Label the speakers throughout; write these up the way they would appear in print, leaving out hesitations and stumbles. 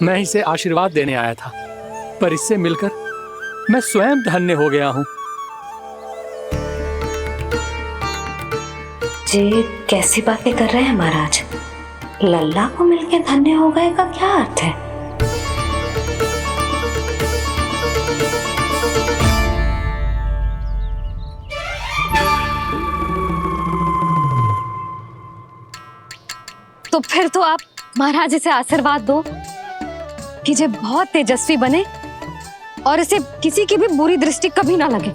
Speaker 1: मैं इसे आशीर्वाद देने आया था, पर इससे मिलकर मैं स्वयं धन्य हो गया हूँ।
Speaker 2: जी कैसी बातें कर रहे हैं महाराज? लल्ला को मिलके धन्य हो गए का क्या अर्थ है?
Speaker 3: तो फिर तो आप महाराज इसे आशीर्वाद दो कि ये बहुत तेजस्वी बने और इसे किसी की भी बुरी दृष्टि कभी ना लगे।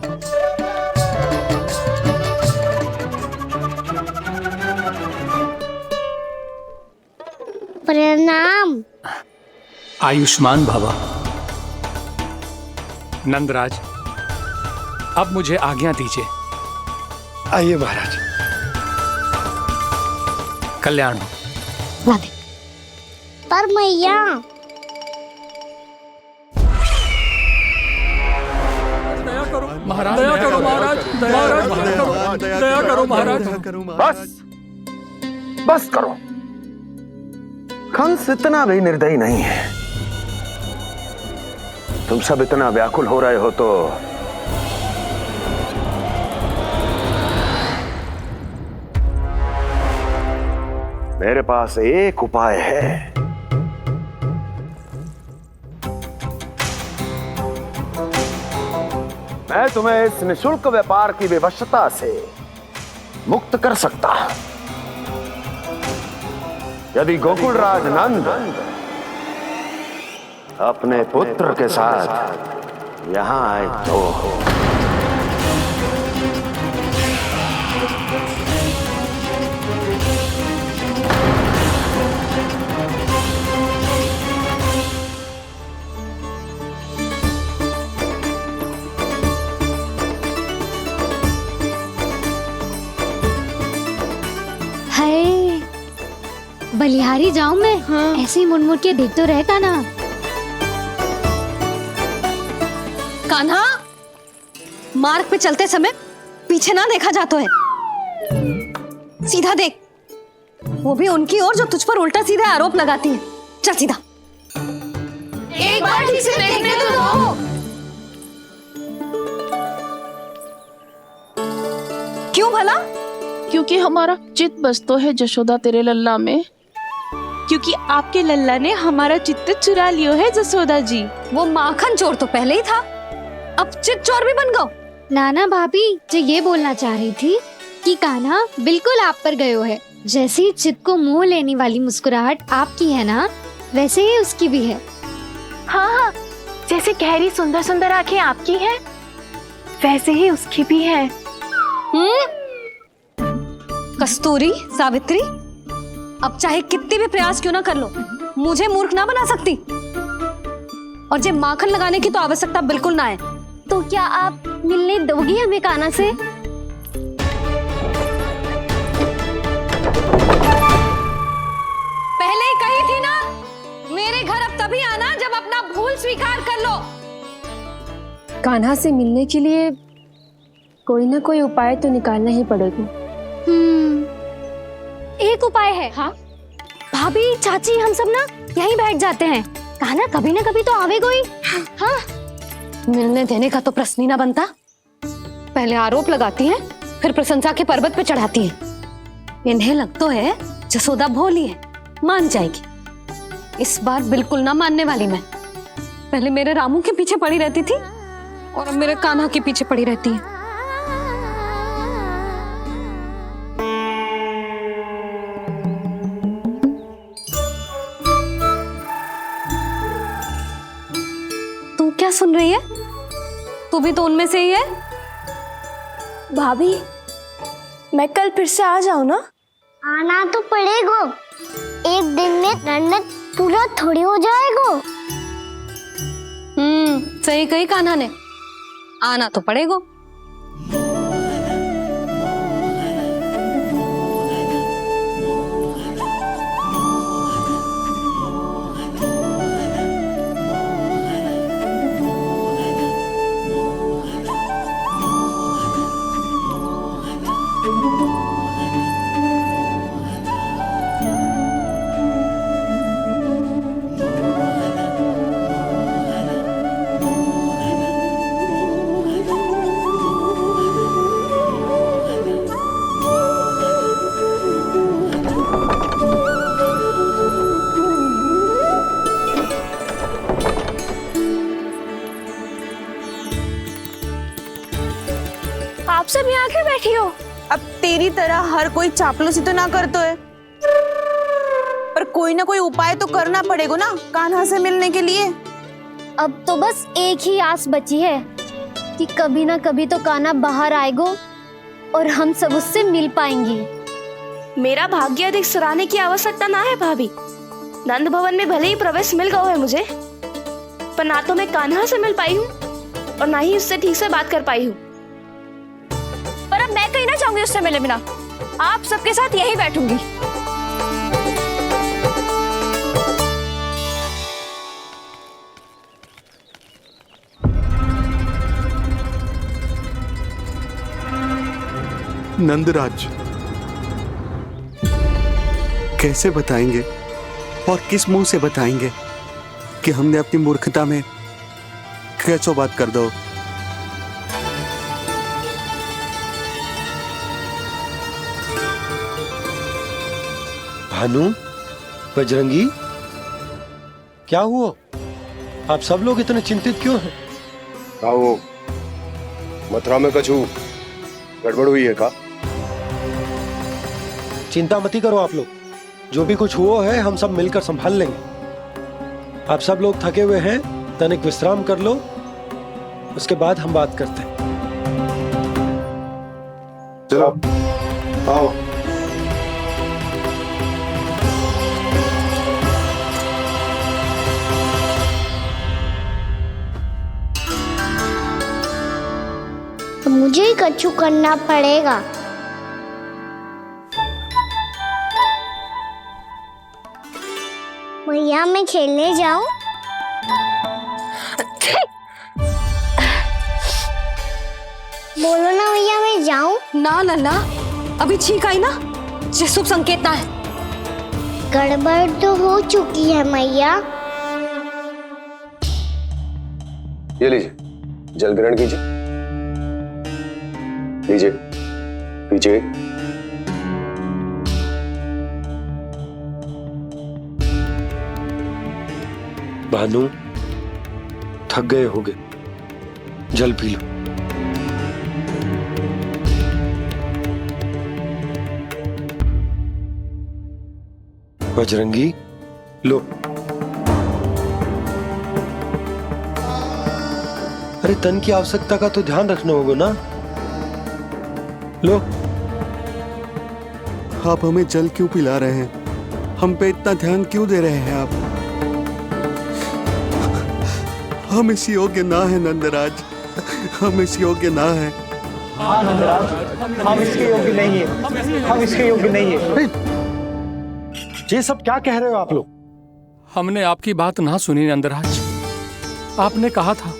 Speaker 4: प्रणाम।
Speaker 1: आयुष्मान भव। नंदराज, अब मुझे आज्ञा दीजिए।
Speaker 5: आइए महाराज।
Speaker 1: कल्याण हो।
Speaker 3: राधे।
Speaker 4: पर मैया
Speaker 1: दया करो महाराज, दया करो महाराज, दया करो महाराज।
Speaker 5: बस करो। कंस इतना भी निर्दयी नहीं है। तुम सब इतना व्याकुल हो रहे हो तो मेरे पास एक उपाय है। मैं तुम्हें इस निशुल्क व्यापार की विवशता से मुक्त कर सकता। यदि गोकुलराज नंद अपने पुत्र के साथ यहां आए तो
Speaker 4: बलिहारी जाऊं मैं? हाँ। ऐसे ही मुड़ मुड़ के देख तो रहे कान्हा।
Speaker 3: कान्हा, मार्ग पे चलते समय पीछे ना देखा जाता है, सीधा देख। वो भी उनकी ओर जो तुझ पर उल्टा सीधे आरोप लगाती है। चल सीधा। एक बार ठीक से देखने तो दो। क्यों भला?
Speaker 6: क्योंकि हमारा चित्त बसतो है जशोदा तेरे लल्ला में।
Speaker 7: क्योंकि आपके लल्ला ने हमारा चित्त चुरा लियो है जसोदा जी।
Speaker 3: वो माखन चोर तो पहले ही था, अब चित्त चोर भी बन गो।
Speaker 4: नाना भाभी जो ये बोलना चाह रही थी कि कान्हा बिल्कुल आप पर गयो है। जैसे ही चित्त को मोह लेने वाली मुस्कुराहट आपकी है ना, वैसे ही उसकी भी है।
Speaker 7: हाँ हाँ, जैसे गहरी सुंदर सुंदर आंखें आपकी हैं, वैसे ही उसकी भी है।
Speaker 3: कस्तूरी, सावित्री, अब चाहे कितने भी प्रयास क्यों ना कर लो, मुझे मूर्ख ना बना सकती। और जे माखन लगाने की तो आवश्यकता बिल्कुल ना है।
Speaker 4: तो क्या आप मिलने दोगी हमें कान्हा से?
Speaker 3: पहले ही कही थी ना, मेरे घर अब तभी आना जब अपना भूल स्वीकार कर लो।
Speaker 8: कान्हा से मिलने के लिए कोई ना कोई उपाय तो निकालना ही पड़ेगा।
Speaker 4: एक उपाय है।
Speaker 3: हाँ?
Speaker 4: भाभी, चाची, हम सब ना यहीं बैठ जाते हैं। कान्हा कभी ना कभी तो आवेगा ही। हाँ।
Speaker 3: मिलने देने का तो प्रश्न ही ना बनता। पहले आरोप लगाती हैं, फिर प्रशंसा के पर्वत पे चढ़ाती हैं। इन्हें लगता है जसोदा भोली है, मान जाएगी। इस बार बिल्कुल ना मानने वाली मैं। पहले मेरे रामू के पीछे पड़ी रहती थी और अब मेरे कान्हा के पीछे पड़ी रहती है। तू क्या सुन रही है? तू भी तो उनमें से ही है।
Speaker 8: भाभी, मैं कल फिर से आ जाऊं ना?
Speaker 4: आना तो पड़ेगा। एक दिन में रन्नत पूरा थोड़ी हो जाएगा।
Speaker 3: सही कही कान्हा ने, आना तो पड़ेगा।
Speaker 9: सब यहाँ आके बैठी हो?
Speaker 10: अब तेरी तरह हर कोई चापलूसी तो ना करतो है, पर कोई ना कोई उपाय तो करना पड़ेगा ना कान्हा से मिलने के लिए।
Speaker 4: अब तो बस एक ही आस बची है कि कभी ना कभी तो कान्हा बाहर आएगो और हम सब उससे मिल पाएंगे।
Speaker 9: मेरा भाग्य अधिक सराहने की आवश्यकता ना है भाभी। नंद भवन में भले ही प्रवेश मिल गया है मुझे, पर ना तो मैं कान्हा से मिल पाई हूँ और ना ही उससे ठीक से बात कर पाई हूँ।
Speaker 7: पर अब मैं कहीं ना जाऊंगी उससे मिले बिना, आप सबके साथ यही बैठूंगी।
Speaker 11: नंदराज, कैसे बताएंगे और किस मुंह से बताएंगे कि हमने अपनी मूर्खता में कैसो बात कर दो।
Speaker 12: भानु, बजरंगी, क्या हुआ? आप सब लोग इतने चिंतित क्यों हैं?
Speaker 5: आओ, मथुरा में कछु गड़बड़ हुई है का?
Speaker 12: चिंता मती करो आप लोग, जो भी कुछ हुआ है हम सब मिलकर संभाल लेंगे। आप सब लोग थके हुए हैं, तनिक विश्राम कर लो, उसके बाद हम बात करते हैं।
Speaker 5: चलो आओ।
Speaker 4: मुझे ही कछु करना पड़ेगा। भैया मैं खेलने जाऊं? बोलो ना भैया मैं जाऊं?
Speaker 3: ना लल्ला, अभी छींक आई ना, ये शुभ संकेत ना है।
Speaker 4: गड़बड़ तो हो चुकी है मैया।
Speaker 5: ये लीजिए, जल ग्रहण कीजिए। लीजिए, पीछे।
Speaker 12: भानु, थक गए होगे, जल पी लो। बजरंगी, लो। अरे तन की आवश्यकता का तो ध्यान रखना होगा ना, लो।
Speaker 11: आप हमें जल क्यों पिला रहे हैं? हम पे इतना ध्यान क्यों दे रहे हैं आप? हम इस योग्य ना है नंदराज, हम इस योग्य ना है।
Speaker 13: हाँ नंदराज, हम इसके योग्य नहीं है, हम इसके योग्य नहीं है।
Speaker 12: ये सब क्या कह रहे हो आप लोग?
Speaker 1: हमने आपकी बात ना सुनी नंदराज। आपने कहा था,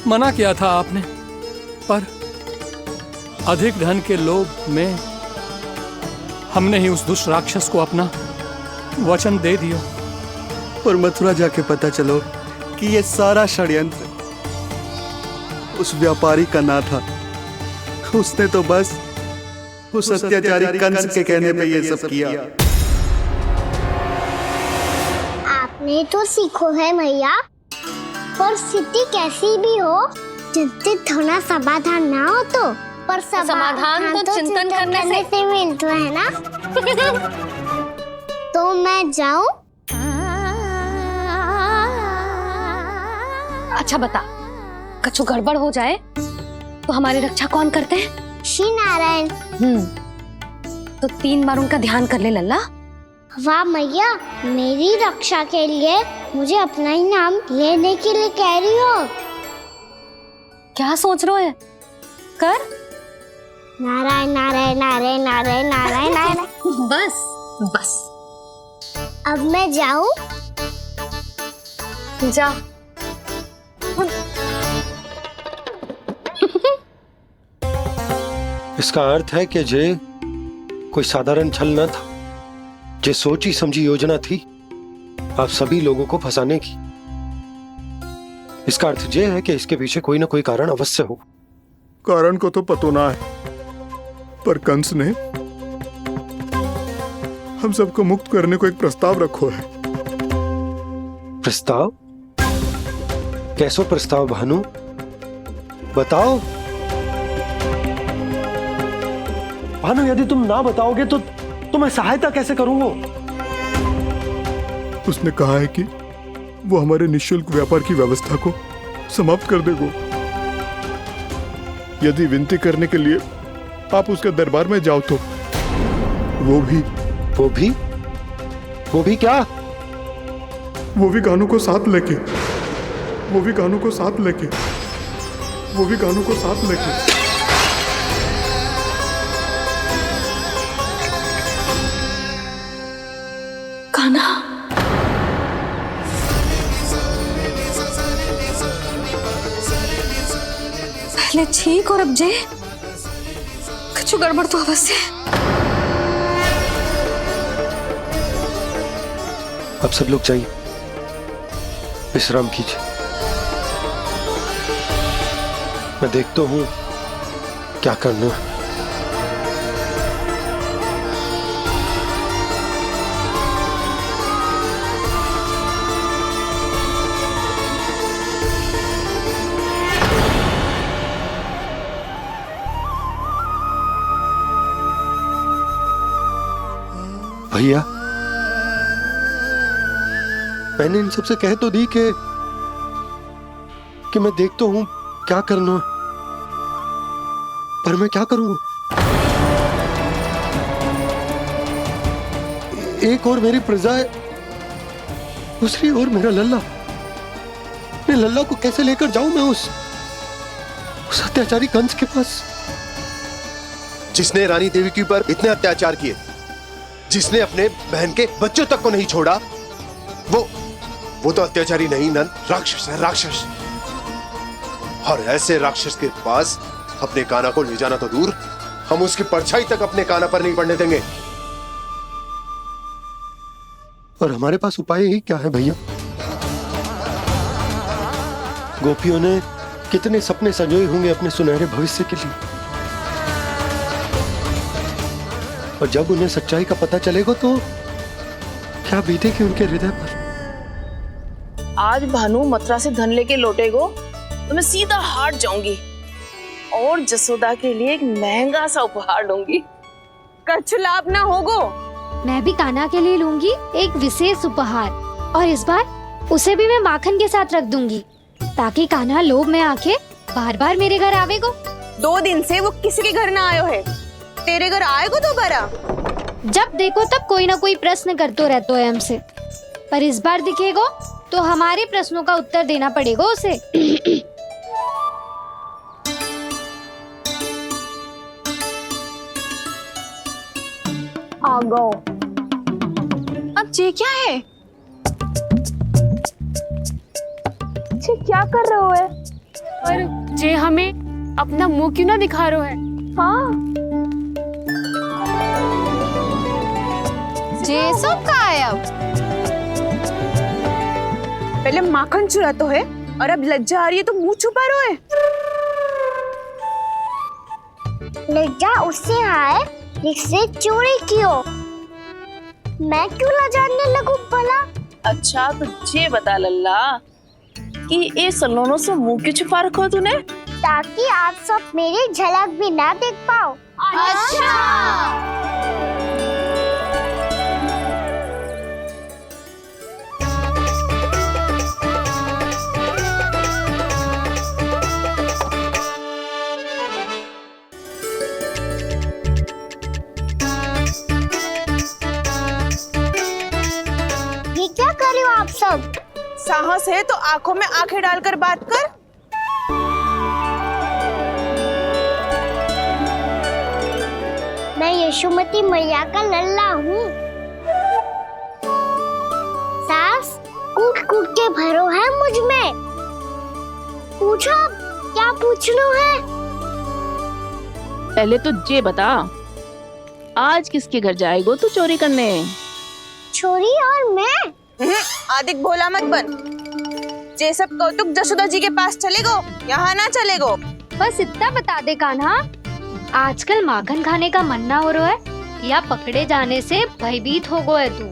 Speaker 1: मना किया था आपने, पर अधिक धन के लोभ में हमने ही उस दुष्ट राक्षस को अपना वचन दे दिया।
Speaker 11: पर मथुरा जाके पता चलो कि ये सारा षड्यंत्र उस व्यापारी का ना था। उसने तो बस उस अत्याचारी कंस के कहने पे ये सब किया।
Speaker 4: आपने तो सीखो है मैया, पर स्थिति कैसी भी हो, चिंतित होना समाधान ना हो तो, पर समाधान तो चिंतन करने से मिलता है ना। तो मैं जाऊं?
Speaker 3: अच्छा बता, कछु गड़बड़ हो जाए तो हमारी रक्षा कौन करते हैं?
Speaker 4: श्री नारायण।
Speaker 3: तो 3 बार उनका ध्यान कर ले लल्ला।
Speaker 4: वाह मैया, मेरी रक्षा के लिए मुझे अपना ही नाम लेने के लिए कह रही हो?
Speaker 3: क्या सोच रहे हो? कर।
Speaker 4: नारायण नारायण नारायण नारायण नारायण नारायण।
Speaker 3: बस बस।
Speaker 4: अब मैं जाऊं?
Speaker 3: जा।
Speaker 12: इसका अर्थ है कि जे कोई साधारण छल न था, जे सोची समझी योजना थी आप सभी लोगों को फंसाने की। इसका अर्थ ये है कि इसके पीछे कोई ना कोई कारण अवश्य हो।
Speaker 14: कारण को तो पतो ना है, पर कंस ने हम सबको मुक्त करने को एक प्रस्ताव रखो है।
Speaker 12: प्रस्ताव? कैसो प्रस्ताव भानु, बताओ। भानु यदि तुम ना बताओगे तो मैं सहायता कैसे करूंगा?
Speaker 14: उसने कहा है कि वो हमारे निःशुल्क व्यापार की व्यवस्था को समाप्त कर देगा यदि विनती करने के लिए आप उसके दरबार में जाओ तो। वो भी क्या? वो भी कानू को साथ लेके
Speaker 3: कान्हा, पहले ठीक और अब जे कुछ गड़बड़ तो अवश्य।
Speaker 12: अब सब लोग जाइए, विश्राम कीजिए। मैं देखता हूं क्या करना है। भैया, मैंने इन सबसे कह तो दी कि मैं देखता हूं क्या करना, पर मैं क्या करूंगा? एक और मेरी प्रजा है, दूसरी ओर मेरा लल्ला। मैं लल्ला को कैसे लेकर जाऊं मैं उस अत्याचारी कंस के पास?
Speaker 15: जिसने रानी देवी के ऊपर इतने अत्याचार किए, जिसने अपने बहन के बच्चों तक को नहीं छोड़ा, वो तो अत्याचारी नहीं नंद, राक्षस है, राक्षस। और ऐसे राक्षस के पास अपने कान्हा को ले जाना तो दूर, हम उसकी परछाई तक अपने कान्हा पर नहीं पड़ने देंगे।
Speaker 12: और हमारे पास उपाय ही क्या है भैया? गोपियों ने कितने सपने संजोए होंगे अपने सुनहरे भविष्य के लिए, और जब उन्हें सच्चाई का पता चलेगा तो क्या बीतेगी उनके हृदय पर?
Speaker 6: आज भानु मथुरा से धन लेके लौटेगो तो मैं सीधा हाट जाऊंगी और जसोदा के लिए एक महंगा सा उपहार लूंगी।
Speaker 10: कछ लाभ ना होगो।
Speaker 16: मैं भी कान्हा के लिए लूंगी एक विशेष उपहार, और इस बार उसे भी मैं माखन के साथ रख दूंगी ताकि कान्हा लोभ में आके बार बार मेरे घर आवेगो।
Speaker 10: 2 दिन से वो किसी के घर ना आयो है, तेरे घर आएगो दोबारा?
Speaker 16: जब देखो तब कोई ना कोई प्रश्न करते रहते हो हमसे, पर इस बार दिखेगो तो हमारे प्रश्नों का उत्तर देना पड़ेगा उसे।
Speaker 10: आ गो। अब ये क्या है? ये क्या कर रहे हो है?
Speaker 8: पर जे हमें अपना मुंह क्यों ना दिखा रहे है?
Speaker 10: हाँ,
Speaker 3: जे सब का है अब?
Speaker 10: पहले माखन चुरा तो है और अब लज्जा आ रही है तो मुंह छुपा रहे है।
Speaker 4: लज्जा उससे आए जिससे चोरी कियो। मैं क्यों लजाने लगूं भला?
Speaker 6: अच्छा तो ये बता लल्ला कि ये सलोनों से मुंह क्यों छुपा रखो तूने?
Speaker 4: ताकि आप सब मेरी झलक भी ना देख पाओ।
Speaker 6: अच्छा।
Speaker 4: ये क्या कर रहे हो आप सब?
Speaker 10: साहस है तो आंखों में आंखें डालकर बात कर।
Speaker 4: मैं यशोमती मैया का लल्ला हूँ। सास कूट कूट के भरो है मुझ में। पूछो क्या पूछना है?
Speaker 6: पहले तो ये बता, आज किसके घर जाएगो तू चोरी करने?
Speaker 4: छोरी और मैं?
Speaker 10: आदिक भोला मत बन। जे सब कौतुक जशोदा जी के पास चलेगो, यहाँ ना चलेगो।
Speaker 16: बस इतना बता दे कान्हा, आजकल माखन खाने का मन ना हो रहा है या पकड़े जाने से भयभीत हो गए तू?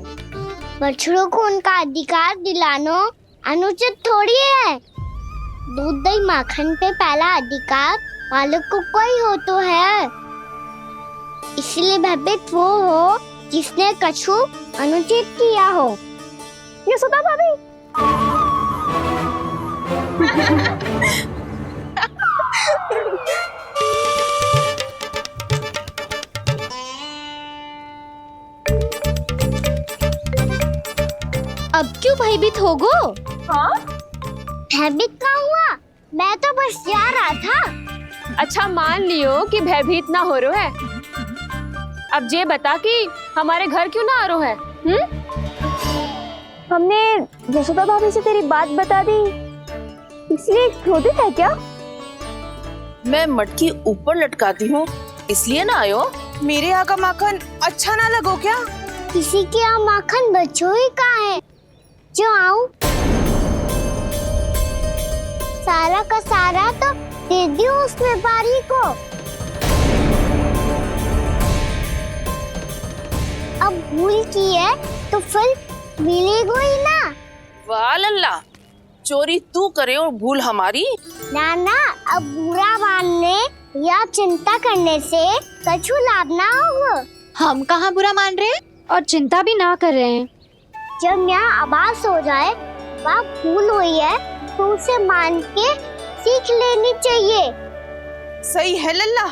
Speaker 4: बछड़ों को उनका अधिकार दिलाना अनुचित थोड़ी है। दूध दही माखन पे पहला अधिकार मालिक को कोई हो तो है। इसलिए भयभीत वो हो जिसने कछु अनुचित किया हो।
Speaker 7: यशोदा भाभी।
Speaker 16: अब क्यों भयभीत हो गो?
Speaker 7: हाँ?
Speaker 4: भयभीत क्या हुआ? मैं तो बस जा रहा था।
Speaker 8: अच्छा मान लियो कि भयभीत ना हो रहा है। अब ये बता कि हमारे घर क्यों ना आ रहा है?
Speaker 7: हमने यशोदा भाभी से तेरी बात बता दी, इसलिए क्रोधित है क्या?
Speaker 6: मैं मटकी ऊपर लटकाती हूँ इसलिए ना आयो।
Speaker 10: मेरे यहाँ का माखन अच्छा ना लगो क्या?
Speaker 4: किसी के यहाँ माखन बच्चों ही कहाँ है जो आऊं? सारा का सारा तो दे दियो उस व्यापारी को। अब भूल की है तो फल मिलेगा ही ना।
Speaker 6: वाह लल्ला, चोरी तू करे और भूल हमारी।
Speaker 4: ना ना, अब बुरा मानने या चिंता करने से कछु लाभ ना होगा।
Speaker 16: हम कहाँ बुरा मान रहे हैं और चिंता भी ना कर रहे हैं।
Speaker 4: जब यहाँ आभास हो जाए वह भूल हुई है तो उसे मान के सीख लेनी चाहिए।
Speaker 10: सही है लल्ला,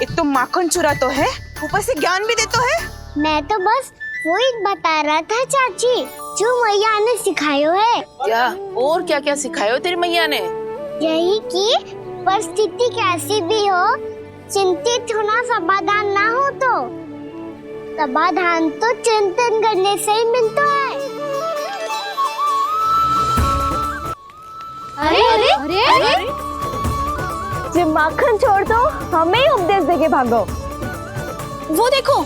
Speaker 10: एक तो माखन चुरा तो है, ऊपर से ज्ञान भी देता है।
Speaker 4: मैं तो बस वही बता रहा था चाची जो मैया ने सिखायो है।
Speaker 6: क्या और क्या क्या सिखायो तेरी मैया ने?
Speaker 4: यही कि परिस्थिति कैसी भी हो चिंतित होना समाधान ना हो तो समाधान तो चिंतन करने से ही मिलता है।
Speaker 16: अरे अरे अरे, अरे?
Speaker 7: जो माखन छोड़ दो, हमें ही उपदेश देके भागो।
Speaker 10: वो देखो,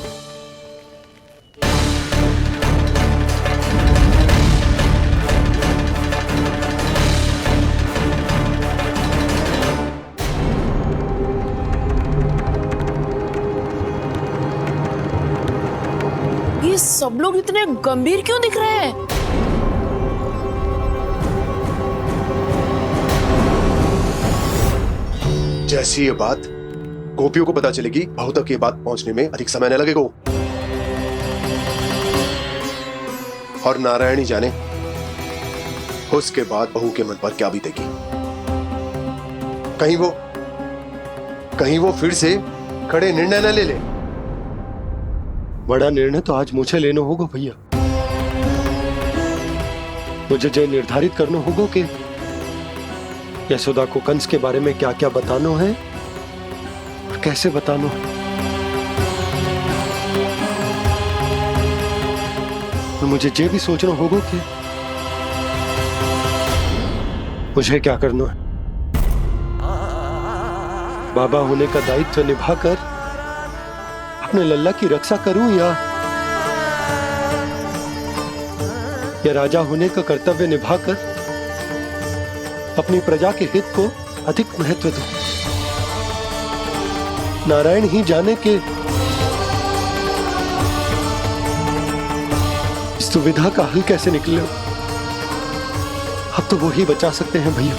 Speaker 6: ये सब लोग इतने गंभीर क्यों दिख रहे हैं?
Speaker 15: जैसी ये बात गोपियों को पता चलेगी, बहू तक ये बात पहुंचने में अधिक समय न लगेगा। और नारायण ही जाने उसके बाद बहू के मन पर क्या बीतेगी। कहीं वो फिर से खड़े निर्णय न ले ले।
Speaker 12: बड़ा निर्णय तो आज मुझे लेना होगा भैया। मुझे जो निर्धारित करना होगा कि यशोदा को कंस के बारे में क्या क्या बताना है और कैसे बताना है। और मुझे ये भी सोचना होगा कि मुझे क्या करना है। बाबा होने का दायित्व निभाकर अपने लल्ला की रक्षा करूं या राजा होने का कर्तव्य निभाकर अपनी प्रजा के हित को अधिक महत्व दूं। नारायण ही जाने के इस दुविधा का हल कैसे निकले। अब तो वो ही बचा सकते हैं भैया।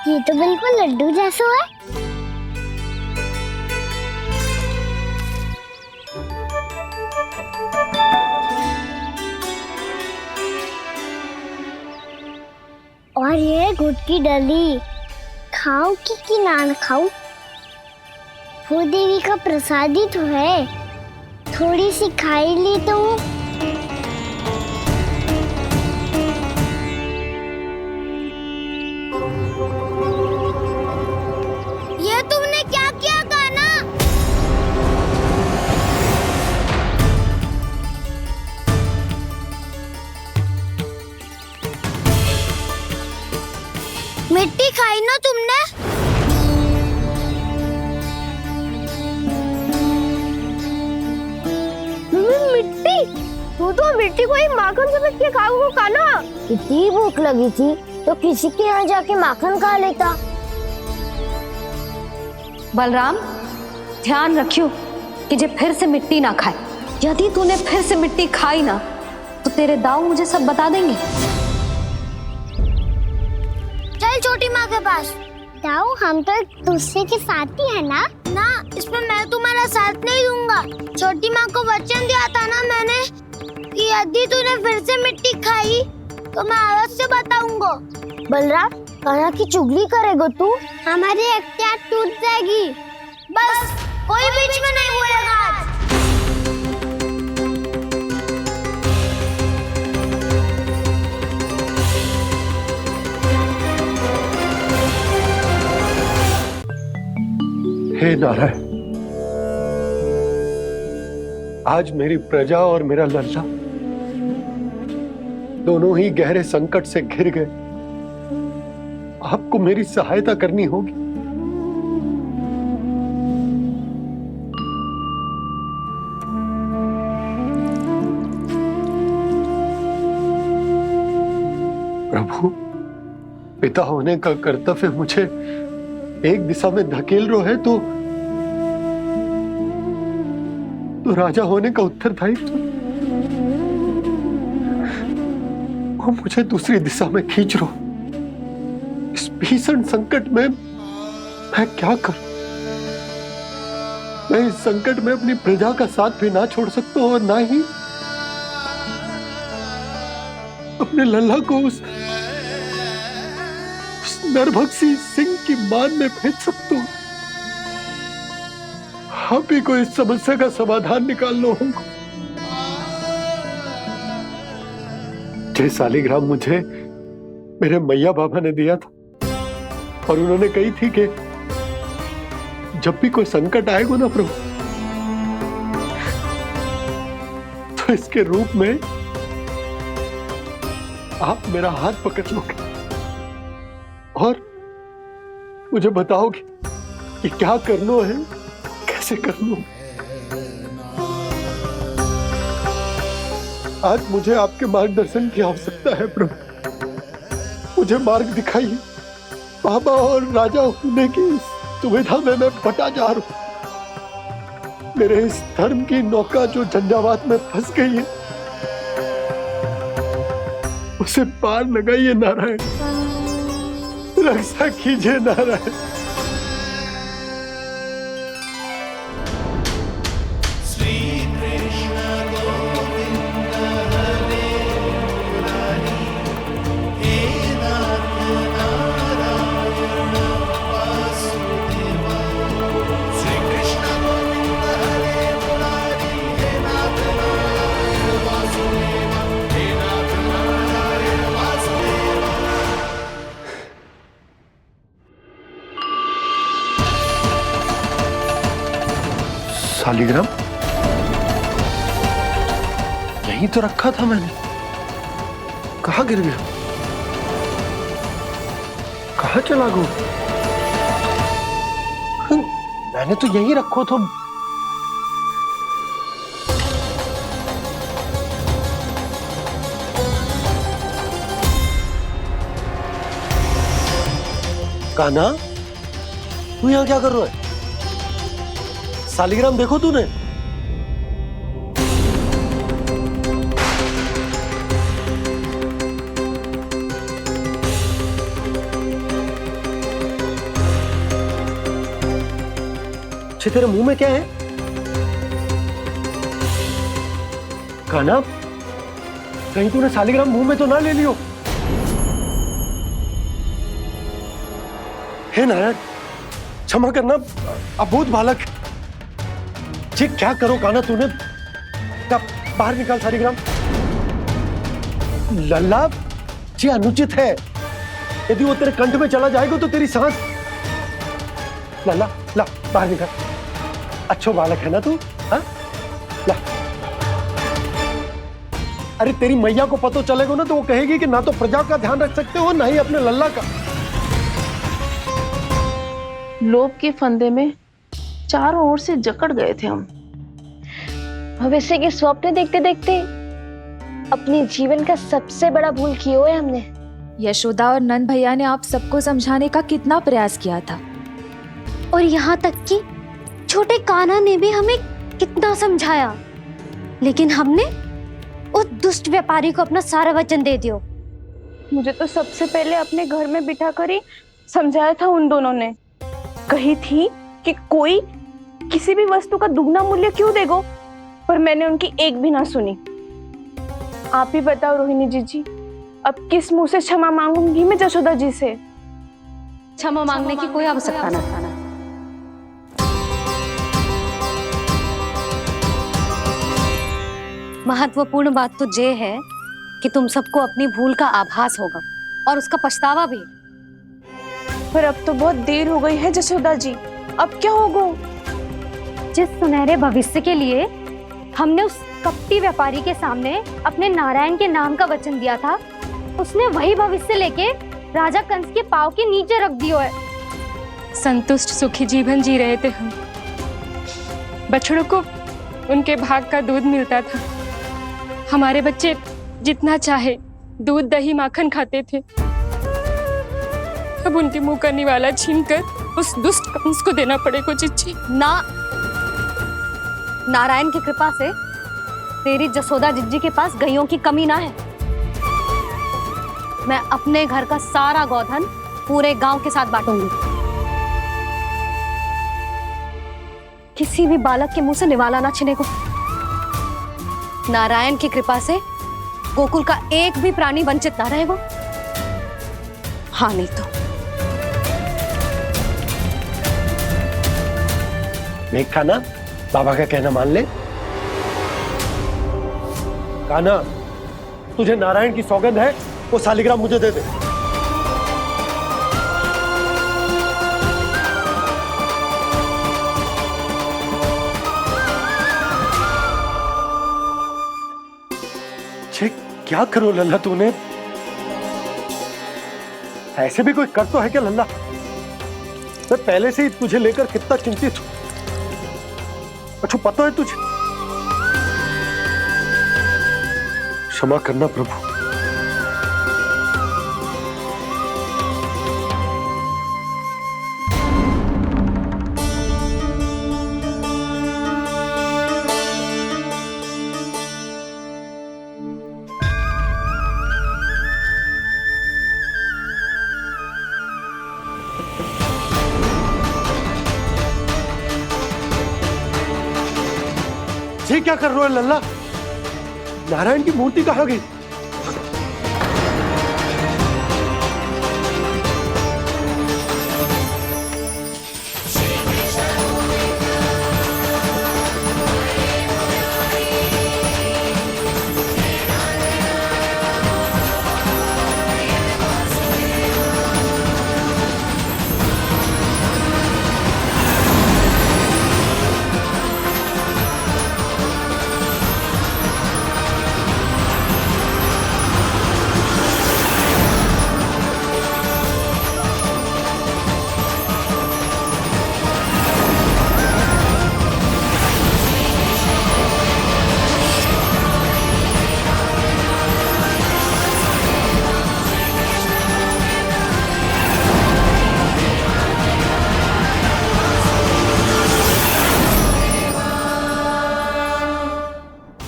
Speaker 4: ये तो बिल्कुल लड्डू जैसा है। और ये गुड़ की डली खाऊं कि ना खाऊं? वो देवी का प्रसाद ही तो है, थोड़ी सी खाई ली तो। ये तुमने क्या किया कान्हा? मिट्टी खाई ना तुमने? मिट्टी? तू तो मिट्टी को ही माखन से पीट के खाओगे कान्हा। इतनी भूख लगी थी तो किसी के यहाँ जाके माखन खा लेता।
Speaker 3: बलराम, ध्यान रखियो कि जे फिर से मिट्टी ना खाए। यदि तूने फिर से मिट्टी खाई ना तो तेरे दाऊ मुझे सब बता देंगे।
Speaker 4: चल छोटी माँ के पास। दाऊ, हम तो एक दूसरे के साथी है ना? ना, इसमें मैं तुम्हारा साथ नहीं दूंगा। छोटी माँ को वचन दिया था ना मैंने कि यदि तूने फिर से मिट्टी खाई तो मैं आवाज से बताऊंगा। बलराम, कान्हा की चुगली करेगा तू? हमारी अख्तियार टूट जाएगी। बस कोई बीच में नहीं बोलेगा आज।
Speaker 12: हे नारायण, आज मेरी प्रजा और मेरा लल्ला दोनों ही गहरे संकट से घिर गए। आपको मेरी सहायता करनी होगी। प्रभु, पिता होने का कर्तव्य मुझे एक दिशा में धकेल रहे है तो राजा होने का उत्तरदायित्व वो मुझे दूसरी दिशा में खींच रो। इस भीषण संकट में मैं क्या करूं? मैं इस संकट में अपनी प्रजा का साथ भी ना छोड़ सकता हूं और ना ही अपने लल्ला को उस नरभक्षी सिंह की मान में भेज सकता हूं। आप ही को इस समस्या का समाधान निकालना होगा। जय शालिग्राम मुझे मेरे मैया बाबा ने दिया था और उन्होंने कही थी कि जब भी कोई संकट आएगा ना प्रभु, तो इसके रूप में आप मेरा हाथ पकड़ लोगे और मुझे बताओगे कि क्या करना है, कैसे करना है। आज मुझे आपके मार्गदर्शन की आवश्यकता है प्रभु। मुझे मार्ग दिखाइए। बाबा और राजा होने की सुविधा में मैं बटा जा रहा हूं। मेरे इस धर्म की नौका जो झंझावात में फंस गई है उसे पार लगाइए नारायण, रक्षा कीजिए नारायण। शालिग्राम यहीं तो रखा था मैंने, कहाँ गिर गया? कहाँ चला गया? मैंने तो यहीं रखो था। कान्हा, तू यहाँ क्या कर रहा है? शालिग्राम देखो तूने? अच्छे, तेरे मुंह में क्या है? कान्हा, कहीं तूने शालिग्राम मुंह में तो ना ले लियो? हे नारायण, क्षमा करना, अबोध बालक। जी क्या करो कान्हा तूने? कब बाहर निकाल सारीग्राम। लल्ला जी अनुचित है, यदि वो तेरे कंठ में चला जाएगा तो तेरी सांस। लल्ला ला बाहर निकाल, अच्छो बालक है ना तू? हाँ ला। अरे तेरी मैया को पता चलेगा ना तो वो कहेगी कि ना तो प्रजा का ध्यान रख सकते हो ना ही अपने लल्ला का।
Speaker 6: लोभ के फंदे में चारों ओर से जकड़ गए थे हम।
Speaker 9: भविष्य के स्वप्न देखते देखते अपने जीवन का सबसे बड़ा भूल किया है हमने।
Speaker 17: यशोदा और नंद भैया ने आप सबको समझाने का कितना प्रयास किया था,
Speaker 16: और यहाँ तक कि छोटे कान्हा ने भी हमें कितना समझाया, लेकिन हमने उस दुष्ट व्यापारी को अपना सारा वचन दे दियो।
Speaker 7: मुझे तो सबसे पहले अपने घर में बिठा कर ही समझाया था उन दोनों ने। कही थी कि कोई किसी भी वस्तु का दुगना मूल्य क्यों देगो, पर मैंने उनकी एक भी ना सुनी। आप ही बताओ रोहिणी जी, अब किस मुंह से क्षमा मांगूंगी मैं जशोदा जी से?
Speaker 3: क्षमा मांगने की कोई आवश्यकता ना था। महत्वपूर्ण बात तो ये है कि तुम सबको अपनी भूल का आभास होगा और उसका पछतावा भी।
Speaker 7: पर अब तो बहुत देर हो गई है जशोदा जी, अब क्या होगा?
Speaker 16: जिस सुनहरे भविष्य के लिए हमने उस कपटी व्यापारी के सामने अपने नारायण के नाम का वचन दिया था, उसने वही भविष्य लेके राजा कंस के पांव के नीचे रख दियो है।
Speaker 8: संतुष्ट सुखी जीवन जी रहे थे हम। बछड़ों को उनके भाग का दूध मिलता था। हमारे बच्चे जितना चाहे दूध दही माखन खाते थे। अब उनके मुंह का निवाला छीनकर उस दुष्ट कंस को देना पड़ेगा चिच्ची।
Speaker 3: ना, नारायण की कृपा से तेरी जसोदा जिज्जी के पास गैयों की कमी ना है। मैं अपने घर का सारा गोधन पूरे गांव के साथ बांटूंगी। किसी भी बालक के मुंह से निवाला ना छिने को। नारायण की कृपा से गोकुल का एक भी प्राणी वंचित ना रहेगा। हाँ नहीं तो
Speaker 12: देख कान्हा, बाबा का कहना मान ले। कान्हा, तुझे नारायण की सौगंध है, वो सालिग्राम मुझे दे दे। क्या करो लल्ला तूने? ऐसे भी कोई कर तो है क्या लल्ला? मैं पहले से ही तुझे लेकर कितना चिंतित हूं। अच्छा पता है तुझे? क्षमा करना प्रभु। ये क्या कर रहे हो लल्ला? नारायण की मूर्ति कहाँ गई?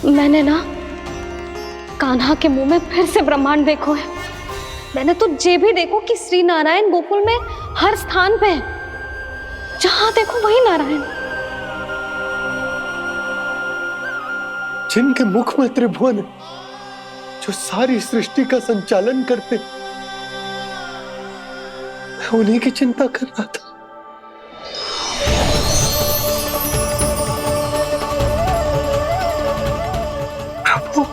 Speaker 3: मैंने ना कान्हा के मुंह में फिर से ब्रह्मांड देखो है। मैंने तो ये भी देखो कि श्री नारायण गोकुल में हर स्थान पे है। जहां देखो वही नारायण।
Speaker 12: जिनके मुख में त्रिभुवन है, जो सारी सृष्टि का संचालन करते, मैं उन्हीं की चिंता कर रहा था। प्रभु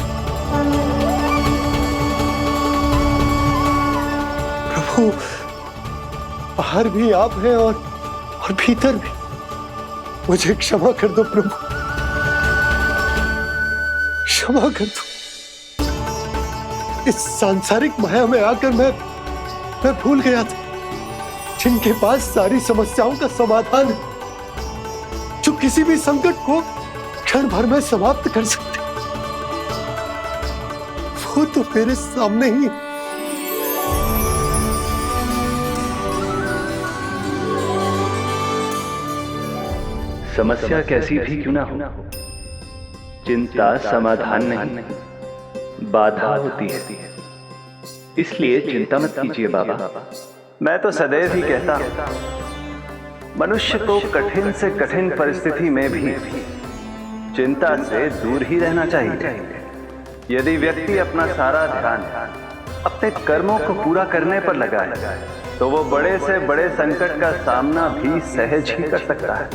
Speaker 12: प्रभु, बाहर भी आप हैं और भीतर भी। मुझे क्षमा कर दो प्रभु, क्षमा कर दो। इस सांसारिक माया में आकर मैं भूल गया था जिनके पास सारी समस्याओं का समाधान है, जो किसी भी संकट को क्षण भर में समाप्त कर सकते, वो तो मेरे सामने ही है।
Speaker 18: समस्या कैसी भी क्यों ना हो, चिंता समाधान नहीं, बाधा होती है। इसलिए चिंता मत कीजिए बाबा। मैं तो सदैव ही कहता हूं, मनुष्य को कठिन से कठिन परिस्थिति में भी चिंता से दूर ही रहना चाहिए। यदि व्यक्ति अपना सारा ध्यान अपने कर्मों को पूरा करने पर लगाए, तो वो बड़े से बड़े संकट का सामना भी सहज ही कर सकता है।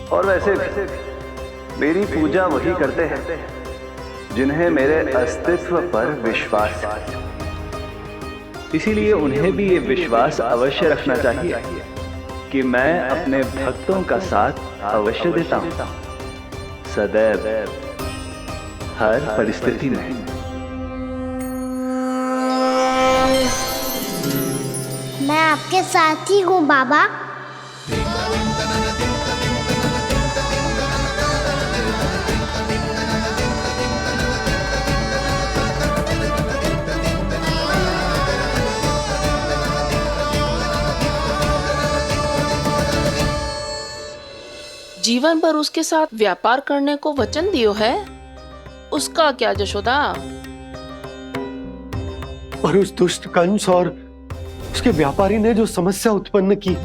Speaker 18: और वैसे भी मेरी पूजा वही करते हैं जिन्हें मेरे अस्तित्व पर विश्वास है। इसीलिए उन्हें भी ये विश्वास अवश्य रखना चाहिए कि मैं अपने भक्तों का साथ अवश्य देता हूं, सदैव, हर परिस्थिति में।
Speaker 4: मैं आपके साथ ही हूँ बाबा।
Speaker 6: जीवन भर उसके साथ व्यापार करने को वचन दियो है, उसका क्या जशोदा?
Speaker 12: और उस दुष्ट कंस और उसके व्यापारी ने जो समस्या उत्पन्न की,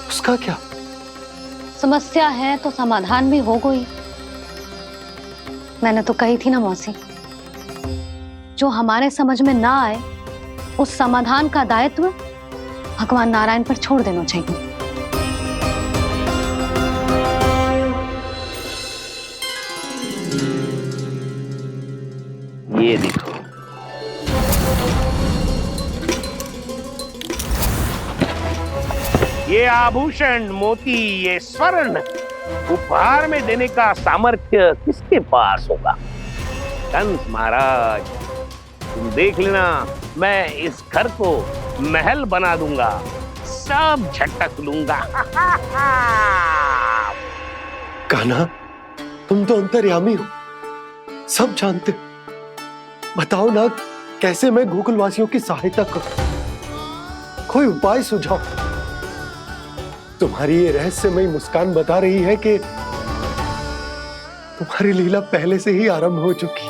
Speaker 12: उसका क्या?
Speaker 3: समस्या है तो समाधान भी हो गई। मैंने तो कही थी ना मौसी, जो हमारे समझ में ना आए उस समाधान का दायित्व भगवान नारायण पर छोड़ देना चाहिए।
Speaker 18: ये देखो,
Speaker 19: ये आभूषण, मोती, ये स्वर्ण उपहार में देने का सामर्थ्य किसके पास होगा? कंस महाराज, तुम देख लेना, मैं इस घर को महल बना दूंगा, सब झटक लूंगा।
Speaker 12: कान्हा, तुम तो अंतर्यामी हो, सब जानते हो। बताओ ना, कैसे मैं गोकुलवासियों की सहायता करूं? कोई उपाय सुझाओ। तुम्हारी ये रहस्यमयी मुस्कान बता रही है कि तुम्हारी लीला पहले से ही आरंभ हो चुकी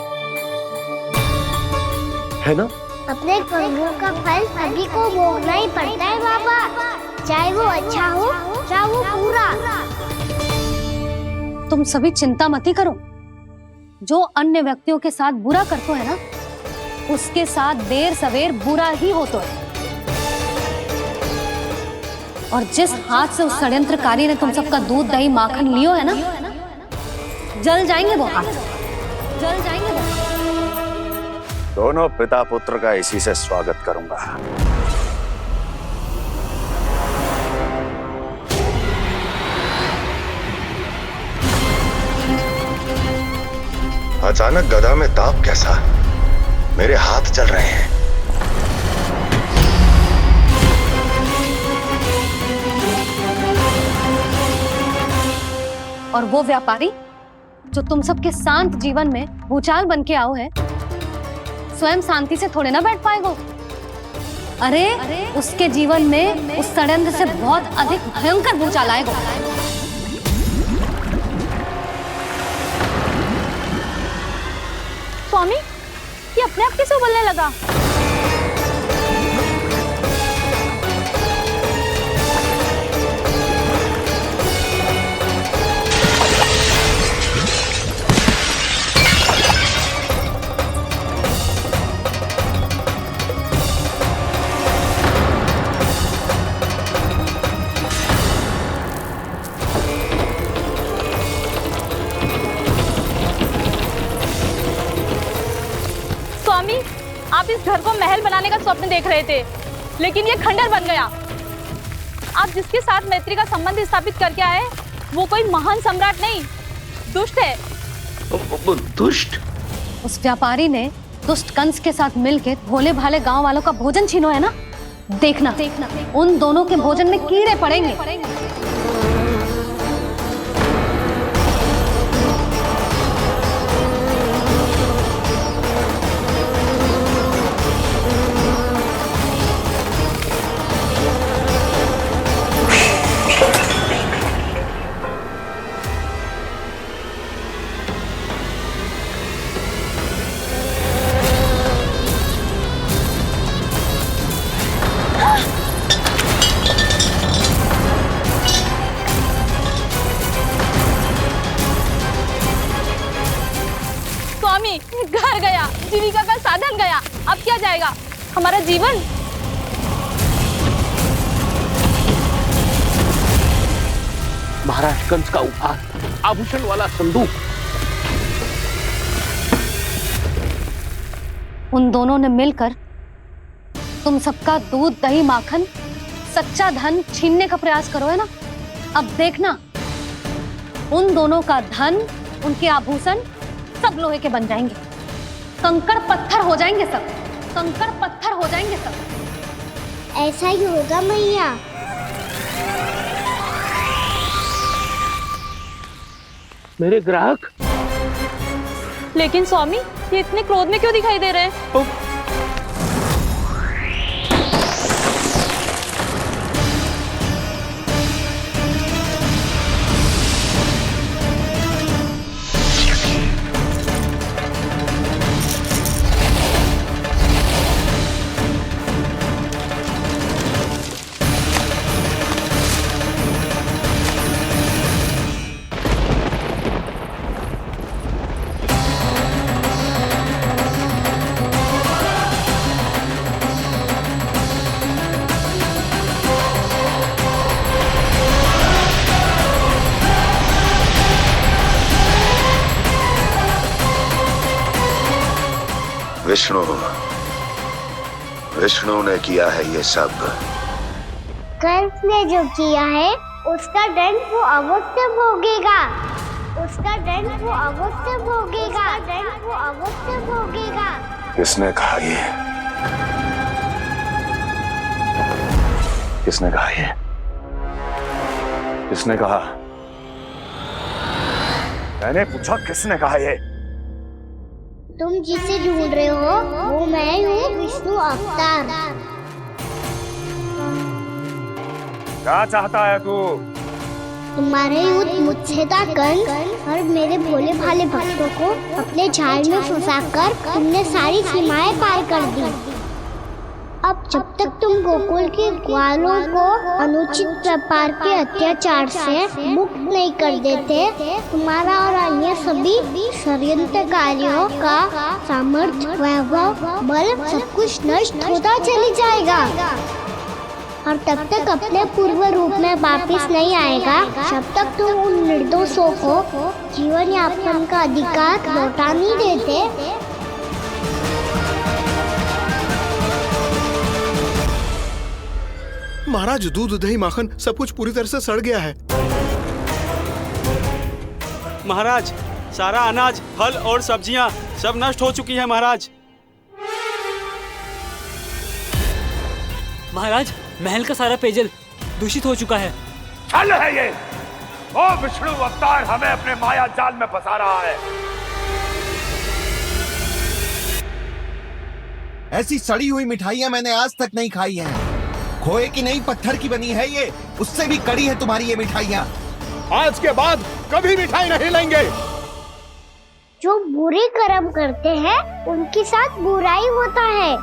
Speaker 12: है ना?
Speaker 4: अपने कर्मों का फल सभी को भोगना ही पड़ता है बाबा, चाहे वो अच्छा हो चाहे वो बुरा।
Speaker 3: तुम सभी चिंता मत ही करो। जो अन्य व्यक्तियों के साथ बुरा करते है ना, उसके साथ देर सवेर बुरा ही होता है। और जिस हाथ से उस षड्यंत्रकारी ने तुम सबका दूध दही माखन लियो है ना, जल जाएंगे वो हाथ, जल जाएंगे वो।
Speaker 5: दोनों पिता पुत्र का इसी से स्वागत करूंगा।
Speaker 15: अचानक गदा में ताप कैसा? मेरे हाथ चल रहे हैं।
Speaker 3: और वो व्यापारी जो तुम सबके शांत जीवन में भूचाल बन के आओ है, स्वयं शांति से थोड़े ना बैठ पाएगा। अरे उसके जीवन में उस षड्यंत्र से बहुत अधिक भयंकर भूचाल आएगा।
Speaker 16: स्वामी, ये अपने आप कैसे उबलने लगा?
Speaker 20: स्वामी, आप इस घर को महल बनाने का स्वप्न देख रहे थे, लेकिन ये खंडर बन गया। आप जिसके साथ मैत्री का संबंध स्थापित करके आए, वो कोई महान सम्राट नहीं, दुष्ट है।
Speaker 19: दुष्ट?
Speaker 3: उस व्यापारी ने दुष्ट कंस के साथ मिलकर भोले भाले गांव वालों का भोजन छीनो है ना। देखना उन दोनों के भोजन में कीड़े पड़ेंगे।
Speaker 20: घर गया, जीविका का साधन गया, अब क्या जाएगा हमारा जीवन?
Speaker 19: महाराज कंस का उपहार, आभूषण वाला संदूक।
Speaker 3: उन दोनों ने मिलकर तुम सबका दूध, दही, माखन, सच्चा धन छीनने का प्रयास करो है ना। अब देखना उन दोनों का धन, उनके आभूषण सब लोहे के बन जाएंगे, कंकड़ पत्थर हो जाएंगे सब, कंकड़ पत्थर हो जाएंगे सब।
Speaker 4: ऐसा ही होगा मैया।
Speaker 19: मेरे ग्राहक?
Speaker 20: लेकिन स्वामी, ये इतने क्रोध में क्यों दिखाई दे रहे हैं?
Speaker 21: विष्णु ने किया है ये सब।
Speaker 4: कंस ने जो किया है उसका दंड वो अवश्य भोगेगा, उसका दंड वो अवश्य भोगेगा, दंड वो अवश्य भोगेगा।
Speaker 21: किसने कहा ये? किसने कहा ये? किसने कहा? मैंने पूछा किसने कहा ये?
Speaker 4: तुम जिसे ढूंढ रहे हो वो मैं हूँ, विष्णु अवतार।
Speaker 21: क्या चाहता है तू?
Speaker 4: तुम्हारे युद्ध मुझसे था कंस, और मेरे भोले भाले भक्तों को अपने जाल में फंसाकर तुमने सारी सीमाएं पार कर दी। अब जब तक तुम गोकुल के ग्वालों को अनुचित व्यापार के अत्याचार से मुक्त नहीं कर देते, तुम्हारा और अन्य सभी षड्यंत्रकारियों का सामर्थ्य, वैभव, बल सब कुछ नष्ट होता चली जाएगा, और तब तक अपने पूर्व रूप में वापस नहीं आएगा जब तक तुम उन निर्दोषों को जीवन यापन का अधिकार लौटा नहीं देते।
Speaker 11: महाराज, दूध, दही, माखन सब कुछ पूरी तरह से सड़ गया है।
Speaker 22: महाराज, सारा अनाज, फल और सब्जियां सब नष्ट हो चुकी हैं महाराज।
Speaker 23: महाराज, महल का सारा पेयजल दूषित हो चुका है।
Speaker 21: छल है ये। ओ विष्णु अवतार हमें अपने माया जाल में फंसा रहा है।
Speaker 24: ऐसी सड़ी हुई मिठाइयां मैंने आज तक नहीं खाई हैं। खोए की नहीं, पत्थर की बनी है ये, उससे भी कड़ी है तुम्हारी ये मिठाइयां।
Speaker 21: आज के बाद कभी मिठाई नहीं लेंगे।
Speaker 4: जो बुरे कर्म करते हैं उनके साथ बुराई होता है,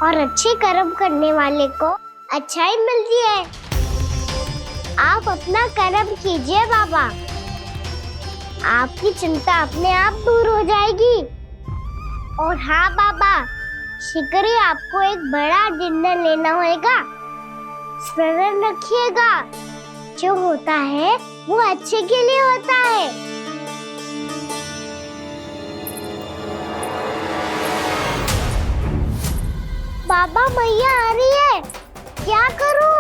Speaker 4: और अच्छे कर्म करने वाले को अच्छाई मिलती है। आप अपना कर्म कीजिए बाबा, आपकी चिंता अपने आप दूर हो जाएगी। और हाँ बाबा, शीघ्र ही आपको एक बड़ा निर्णय लेना होगा। स्मरण रखिएगा, जो होता है वो अच्छे के लिए होता है। बाबा मैया आ रही है, क्या करूं?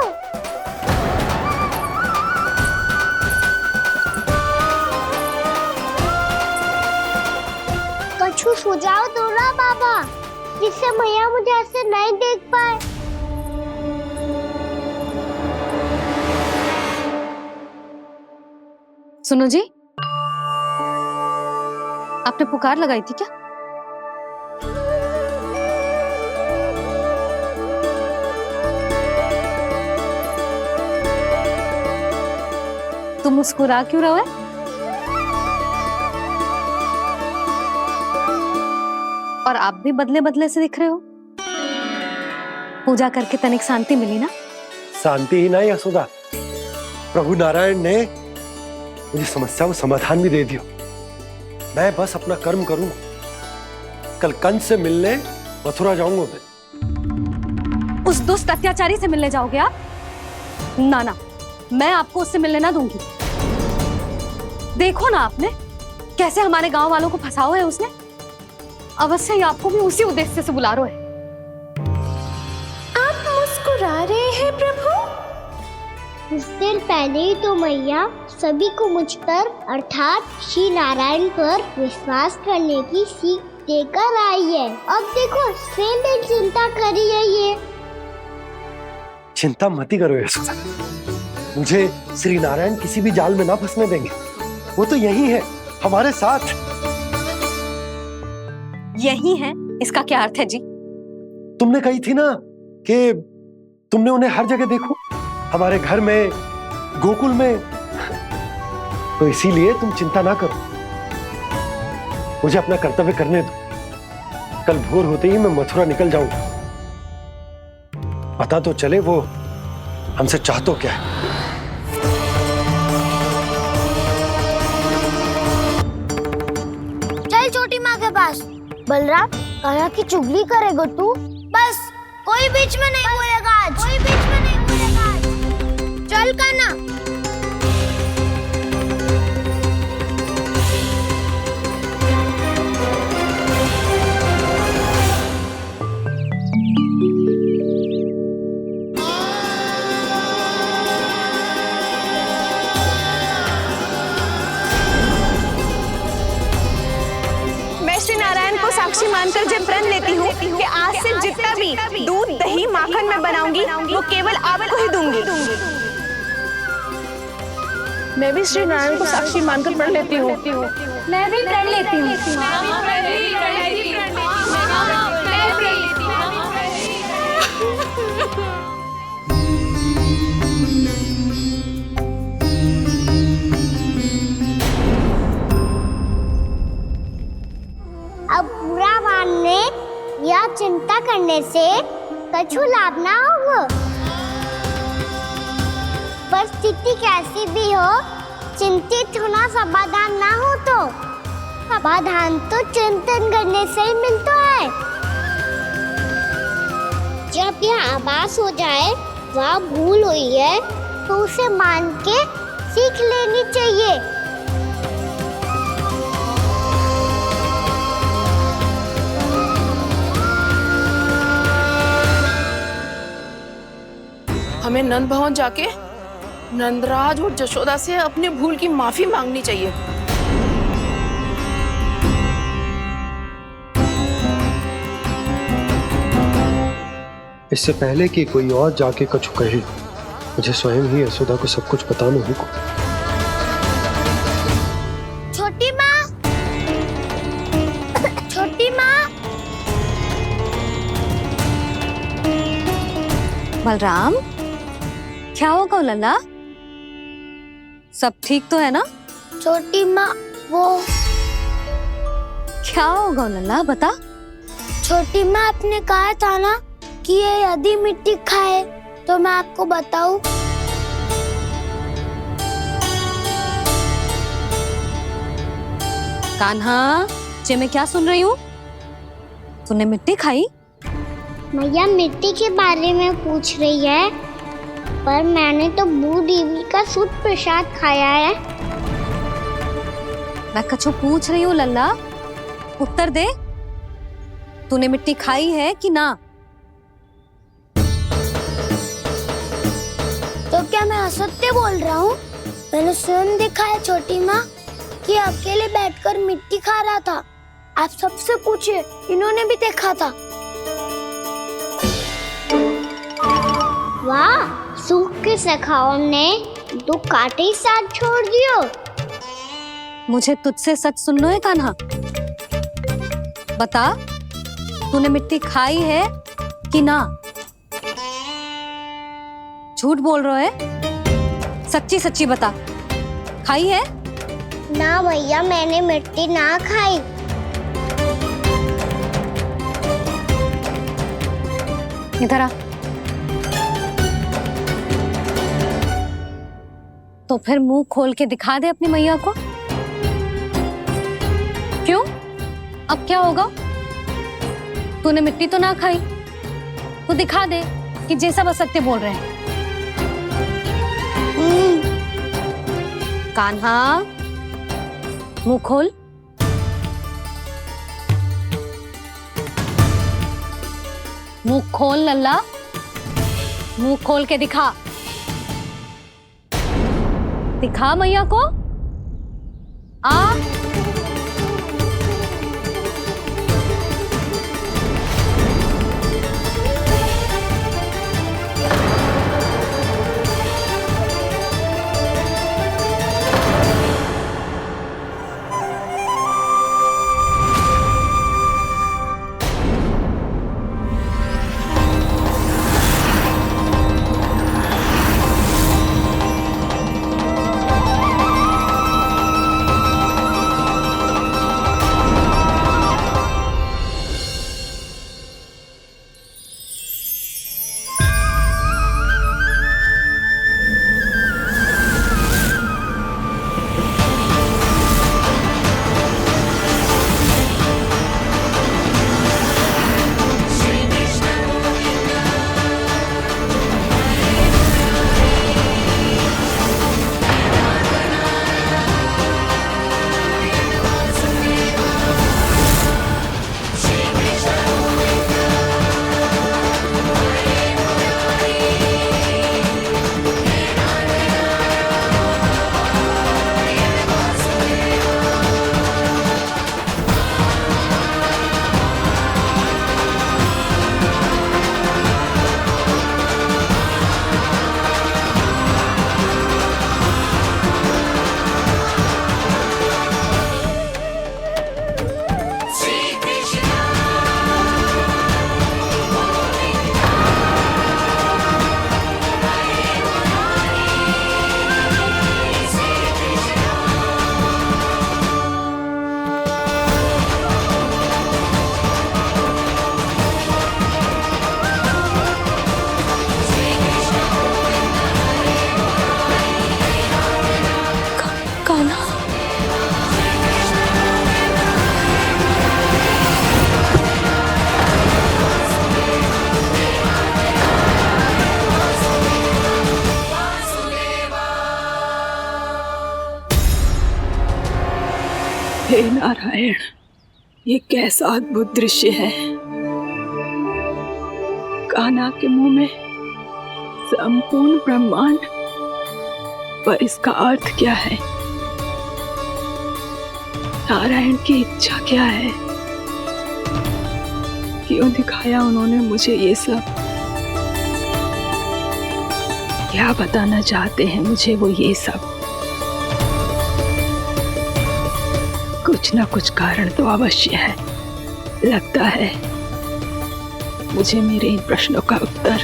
Speaker 4: कछु सुझाव दो ना बाबा, जिससे मैया मुझे ऐसे नहीं देख पाए।
Speaker 3: सुनो जी, आपने पुकार लगाई थी क्या? तुम मुस्कुरा क्यों रहे हो? और आप भी बदले बदले से दिख रहे हो। पूजा करके तनिक शांति मिली ना?
Speaker 12: शांति ही नहीं यशोदा, प्रभु नारायण ने मुझे समस्या को समाधान भी दे दिया। मैं बस अपना कर्म करूंगा। कल कंस से मिलने मथुरा जाऊंगा मैं।
Speaker 3: उस दुष्ट अत्याचारी से मिलने जाओगे आप? ना ना, मैं आपको उससे मिलने ना दूंगी। देखो ना आपने कैसे हमारे गांव वालों को फंसाओ है उसने। अवश्य ही आपको भी उसी उद्देश्य से बुला रहा है।
Speaker 4: आप मुस्कुरा रहे हैं प्रभु? कुछ देर पहले ही तो मैया सभी को मुझ पर अर्थात श्री नारायण पर विश्वास करने की सीख देकर आई है। अब देखो स्वयं चिंता करी है ये।
Speaker 12: चिंता मत ही करो यशोदा, मुझे श्री नारायण किसी भी जाल में ना फंसने देंगे। वो तो यही है हमारे साथ।
Speaker 3: यही है, इसका क्या अर्थ है जी?
Speaker 12: तुमने कही थी ना कि तुमने उन्हें हर जगह देखो, हमारे घर में, गोकुल में, तो इसीलिए तुम चिंता ना करो। मुझे अपना कर्तव्य करने दो। कल भोर होते ही मैं मथुरा निकल जाऊंगा। पता तो चले वो हमसे चाहतो क्या है।
Speaker 4: चल छोटी माँ के पास। बलराम, कान्हा की चुगली करेगा तू? बस कोई बीच में नहीं बोलेगा आज। कोई बीच में नहीं बोलेगा आज। चल कान्हा।
Speaker 7: श्री नारायण को साक्षी मानकर जब प्रण लेती हूँ कि आज से जितना भी दूध दही माखन मैं बनाऊंगी वो केवल आपको ही दूंगी। मैं भी श्री नारायण को साक्षी मानकर प्रण लेती हूँ।
Speaker 16: मैं भी प्रण लेती हूँ।
Speaker 4: अब बुरा मानने या चिंता करने से कछु लाभ ना होगा। परिस्थिति कैसी भी हो, चिंतित होना समाधान ना हो तो समाधान तो चिंतन करने से ही मिलता है। जब यह आभास हो जाए वह भूल हुई है तो उसे मान के सीख लेनी चाहिए।
Speaker 6: हमें नंद भवन जाके नंदराज और जशोदा से अपनी भूल की माफी मांगनी चाहिए।
Speaker 12: इससे पहले कि कोई और जाके कछु कहे, मुझे स्वयं ही यशोदा को सब कुछ बताना होगा।
Speaker 4: छोटी माँ, छोटी माँ।
Speaker 3: बलराम, क्या होगा लल्ला? सब ठीक तो है ना?
Speaker 4: छोटी माँ, वो
Speaker 3: क्या होगा लल्ला, बता।
Speaker 4: छोटी माँ, आपने कहा था ना कि ये यदि मिट्टी खाए तो मैं आपको बताऊं।
Speaker 3: कान्हा, जे मैं क्या सुन रही हूँ? तूने मिट्टी खाई?
Speaker 4: मैया मिट्टी के बारे में पूछ रही है, पर मैंने तो भू देवी का शुद्ध प्रसाद खाया है।
Speaker 3: मैं कछु पूछ रही हूँ लल्ला, उत्तर दे। तूने मिट्टी खाई है कि ना?
Speaker 4: असत्य बोल रहा हूँ? मैंने स्वयं देखा है छोटी माँ कि अकेले बैठकर मिट्टी खा रहा था। आप सबसे पूछिए, इन्होंने भी देखा था। वाह, सूख के सखाओ ने 2 कांटे ही साथ छोड़ दियो।
Speaker 3: मुझे तुझसे सच सुनना है कान्हा। बता, तूने मिट्टी खाई है कि ना? झूठ बोल रहा है, सच्ची सच्ची बता, खाई है?
Speaker 4: ना भैया, मैंने मिट्टी ना खाई।
Speaker 3: इधर आ। तो फिर मुंह खोल के दिखा दे अपनी मैया को। क्यों? अब क्या होगा? तूने मिट्टी तो ना खाई, तो दिखा दे कि जे सब असत्य बोल रहे हैं। कान्हा, मुंह खोल। मुंह खोल लल्ला, मुंह खोल के दिखा। दिखा मैया को। आ
Speaker 1: हे नारायण, ये कैसा अद्भुत दृश्य है। कान्हा के मुंह में संपूर्ण ब्रह्मांड, पर इसका अर्थ क्या है? नारायण की इच्छा क्या है? क्यों दिखाया उन्होंने मुझे ये सब? क्या बताना चाहते हैं मुझे वो ये सब? कुछ ना कुछ कारण तो अवश्य है। लगता है मुझे मेरे इन प्रश्नों का उत्तर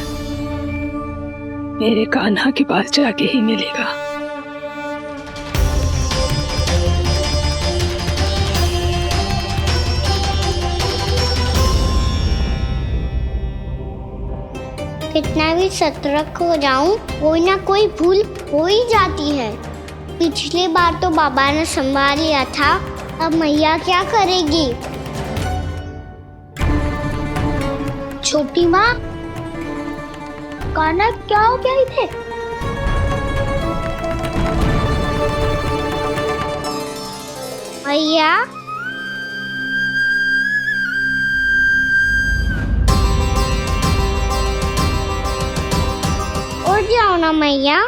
Speaker 1: मेरे कान्हा के पास जाके ही मिलेगा।
Speaker 4: कितना भी सतर्क हो जाऊं, कोई ना कोई भूल हो ही जाती है। पिछली बार तो बाबा ने संभाल लिया था, अब मैया क्या करेगी? छोटी माँ, कान्हा क्या हो गया इधर? मैया, उठ जाओ ना मैया।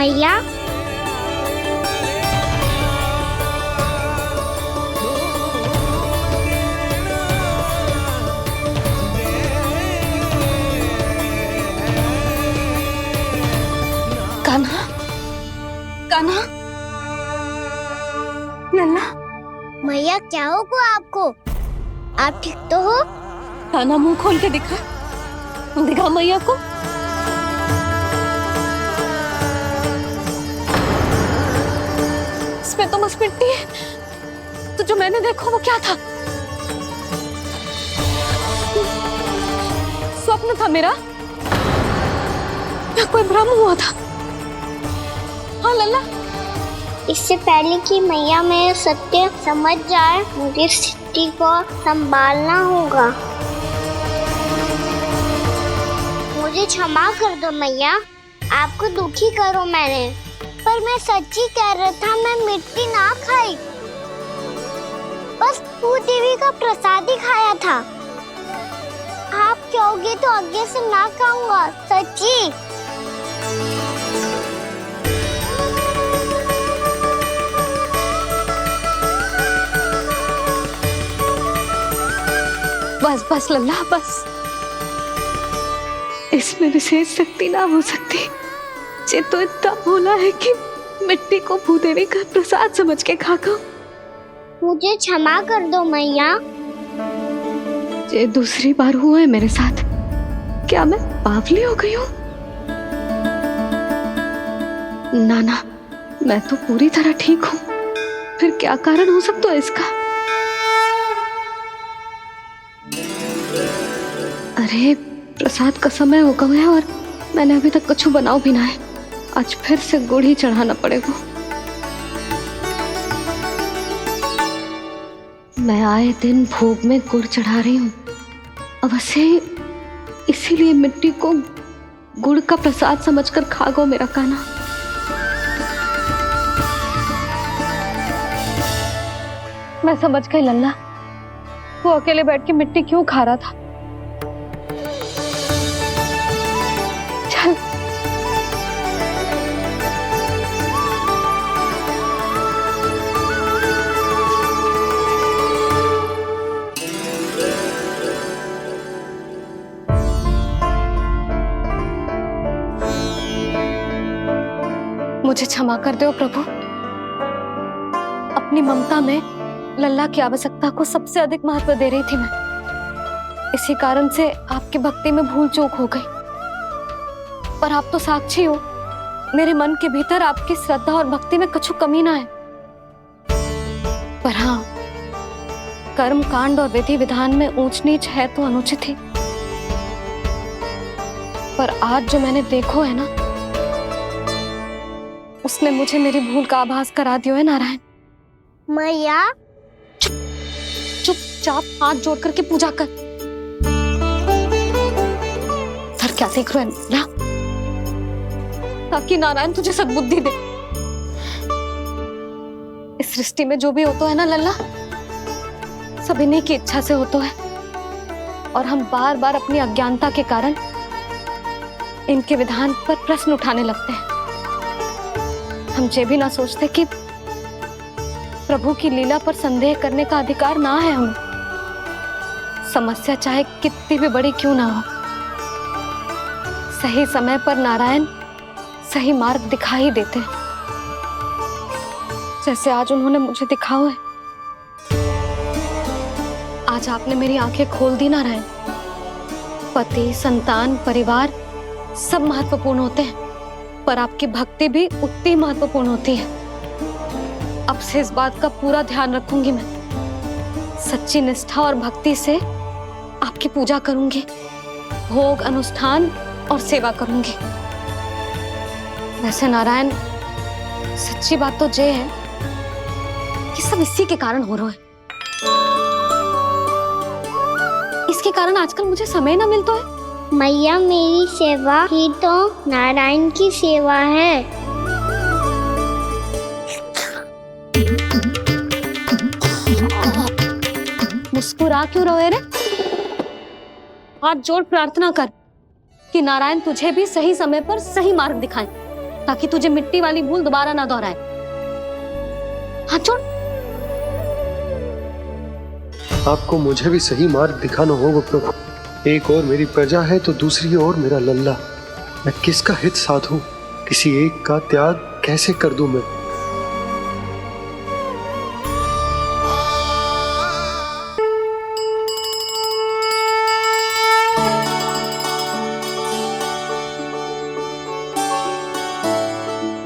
Speaker 4: मैया।
Speaker 3: कान्हा, कान्हा, लल्ला।
Speaker 4: मैया क्या होगा आपको? आप ठीक तो हो?
Speaker 3: कान्हा मुंह खोल के दिखा, दिखा मैया को। इसमें तो बस मिट्टी है, तो जो मैंने देखा वो क्या था? स्वप्न था मेरा या कोई भ्रम हुआ था? हाँ लल्ला।
Speaker 4: इससे पहले कि मैया मेरे सत्य समझ जाए, मुझे स्थिति को संभालना होगा। मुझे क्षमा कर दो मैया, आपको दुखी करो मैंने, पर मैं सच्ची कह रहा था, मैं मिट्टी ना खाई, बस भूदेवी का प्रसाद ही खाया था। आप कहोगे तो आगे से ना खाऊंगा, सच्ची।
Speaker 3: बस बस लल्ला बस। इसमें विशेष शक्ति ना हो सकती। ये तो इतना भोला है कि मिट्टी को भूदेवी का प्रसाद समझ के खागा।
Speaker 4: मुझे क्षमा कर दो मैया।
Speaker 3: ये दूसरी बार हुआ है मेरे साथ। क्या मैं बावली हो गई हूँ? ना, मैं तो पूरी तरह ठीक हूँ। फिर क्या कारण हो सकता है इसका? अरे प्रसाद का समय हो गया है और मैंने अभी तक कुछ बनाओ भी ना है। आज फिर से गुड़ ही चढ़ाना पड़ेगा। मैं आए दिन भोग में गुड़ चढ़ा रही हूँ, अवश्य इसीलिए मिट्टी को गुड़ का प्रसाद समझकर खागो मेरा कान्हा। मैं समझ गई लल्ला, वो अकेले बैठ के मिट्टी क्यों खा रहा था। चल मुझे क्षमा कर दो प्रभु। अपनी ममता में लल्ला की आवश्यकता को सबसे अधिक महत्व दे रही थी मैं। इसी कारण से आपकी भक्ति में भूल चूक हो गई। पर आप तो साक्षी हो, मेरे मन के भीतर आपकी श्रद्धा और भक्ति में कुछ कमी ना है। पर हाँ, कर्म कांड और विधि विधान में ऊंच नीच है तो अनुचित ही। पर आज जो मैंने देखो है ना, उसने मुझे मेरी भूल का आभास करा दिया है नारायण।
Speaker 4: मैया
Speaker 3: चुपचाप हाथ जोड़ करके पूजा कर। फिर क्या देख रहे हैं ना? ताकि नारायण तुझे सद्बुद्धि दे। इस सृष्टि में जो भी होता है ना लल्ला, सब इन्हीं की इच्छा से होता है। और हम बार बार अपनी अज्ञानता के कारण इनके विधान पर प्रश्न उठाने लगते हैं। हम ये भी ना सोचते कि प्रभु की लीला पर संदेह करने का अधिकार ना है हमें। समस्या चाहे कितनी भी बड़ी क्यों ना हो, सही समय पर नारायण सही मार्ग दिखा ही देते हैं, जैसे आज उन्होंने मुझे दिखाओ है। आज आपने मेरी आंखें खोल दी नारायण। पति, संतान, परिवार सब महत्वपूर्ण होते हैं, पर आपकी भक्ति भी उतनी महत्वपूर्ण होती है। अब से इस बात का पूरा ध्यान रखूंगी मैं। सच्ची निष्ठा और भक्ति से आपकी पूजा करूंगी, भोग, अनुष्ठान और सेवा करूंगी। वैसे नारायण, सच्ची बात तो ये है कि सब इसी के कारण हो रहा है। इसके कारण आजकल मुझे समय ना मिलता है।
Speaker 4: मैया, मेरी सेवा ही तो नारायण की सेवा है।
Speaker 3: मुस्कुरा क्यों रहे रे? हाथ जोड़ प्रार्थना कर कि नारायण तुझे भी सही समय पर सही मार्ग दिखाएं। ताकि तुझे मिट्टी वाली भूल दोबारा ना दोहराए। हाथ छोड़।
Speaker 15: आपको मुझे भी सही मार्ग दिखाना होगा प्रभु। एक और मेरी प्रजा है तो दूसरी ओर मेरा लल्ला। मैं किसका हित साधूं, किसी एक का त्याग कैसे कर दूं मैं।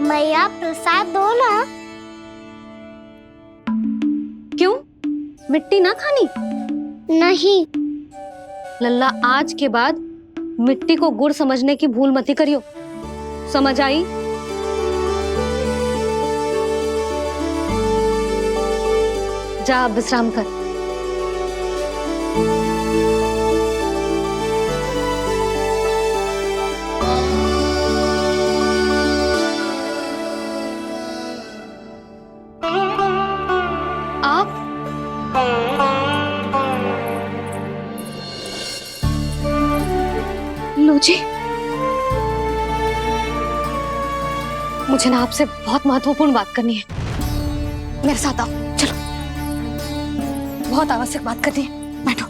Speaker 4: मैया प्रसाद दो ना।
Speaker 3: क्यों? मिट्टी ना खानी?
Speaker 4: नहीं।
Speaker 3: लल्ला, आज के बाद मिट्टी को गुड़ समझने की भूल मत करियो। समझ आई? जा विश्राम कर। आप लो जी, मुझे ना आपसे बहुत महत्वपूर्ण बात करनी है। मेरे साथ आओ, चलो। बहुत आवश्यक बात करनी है। बैठो,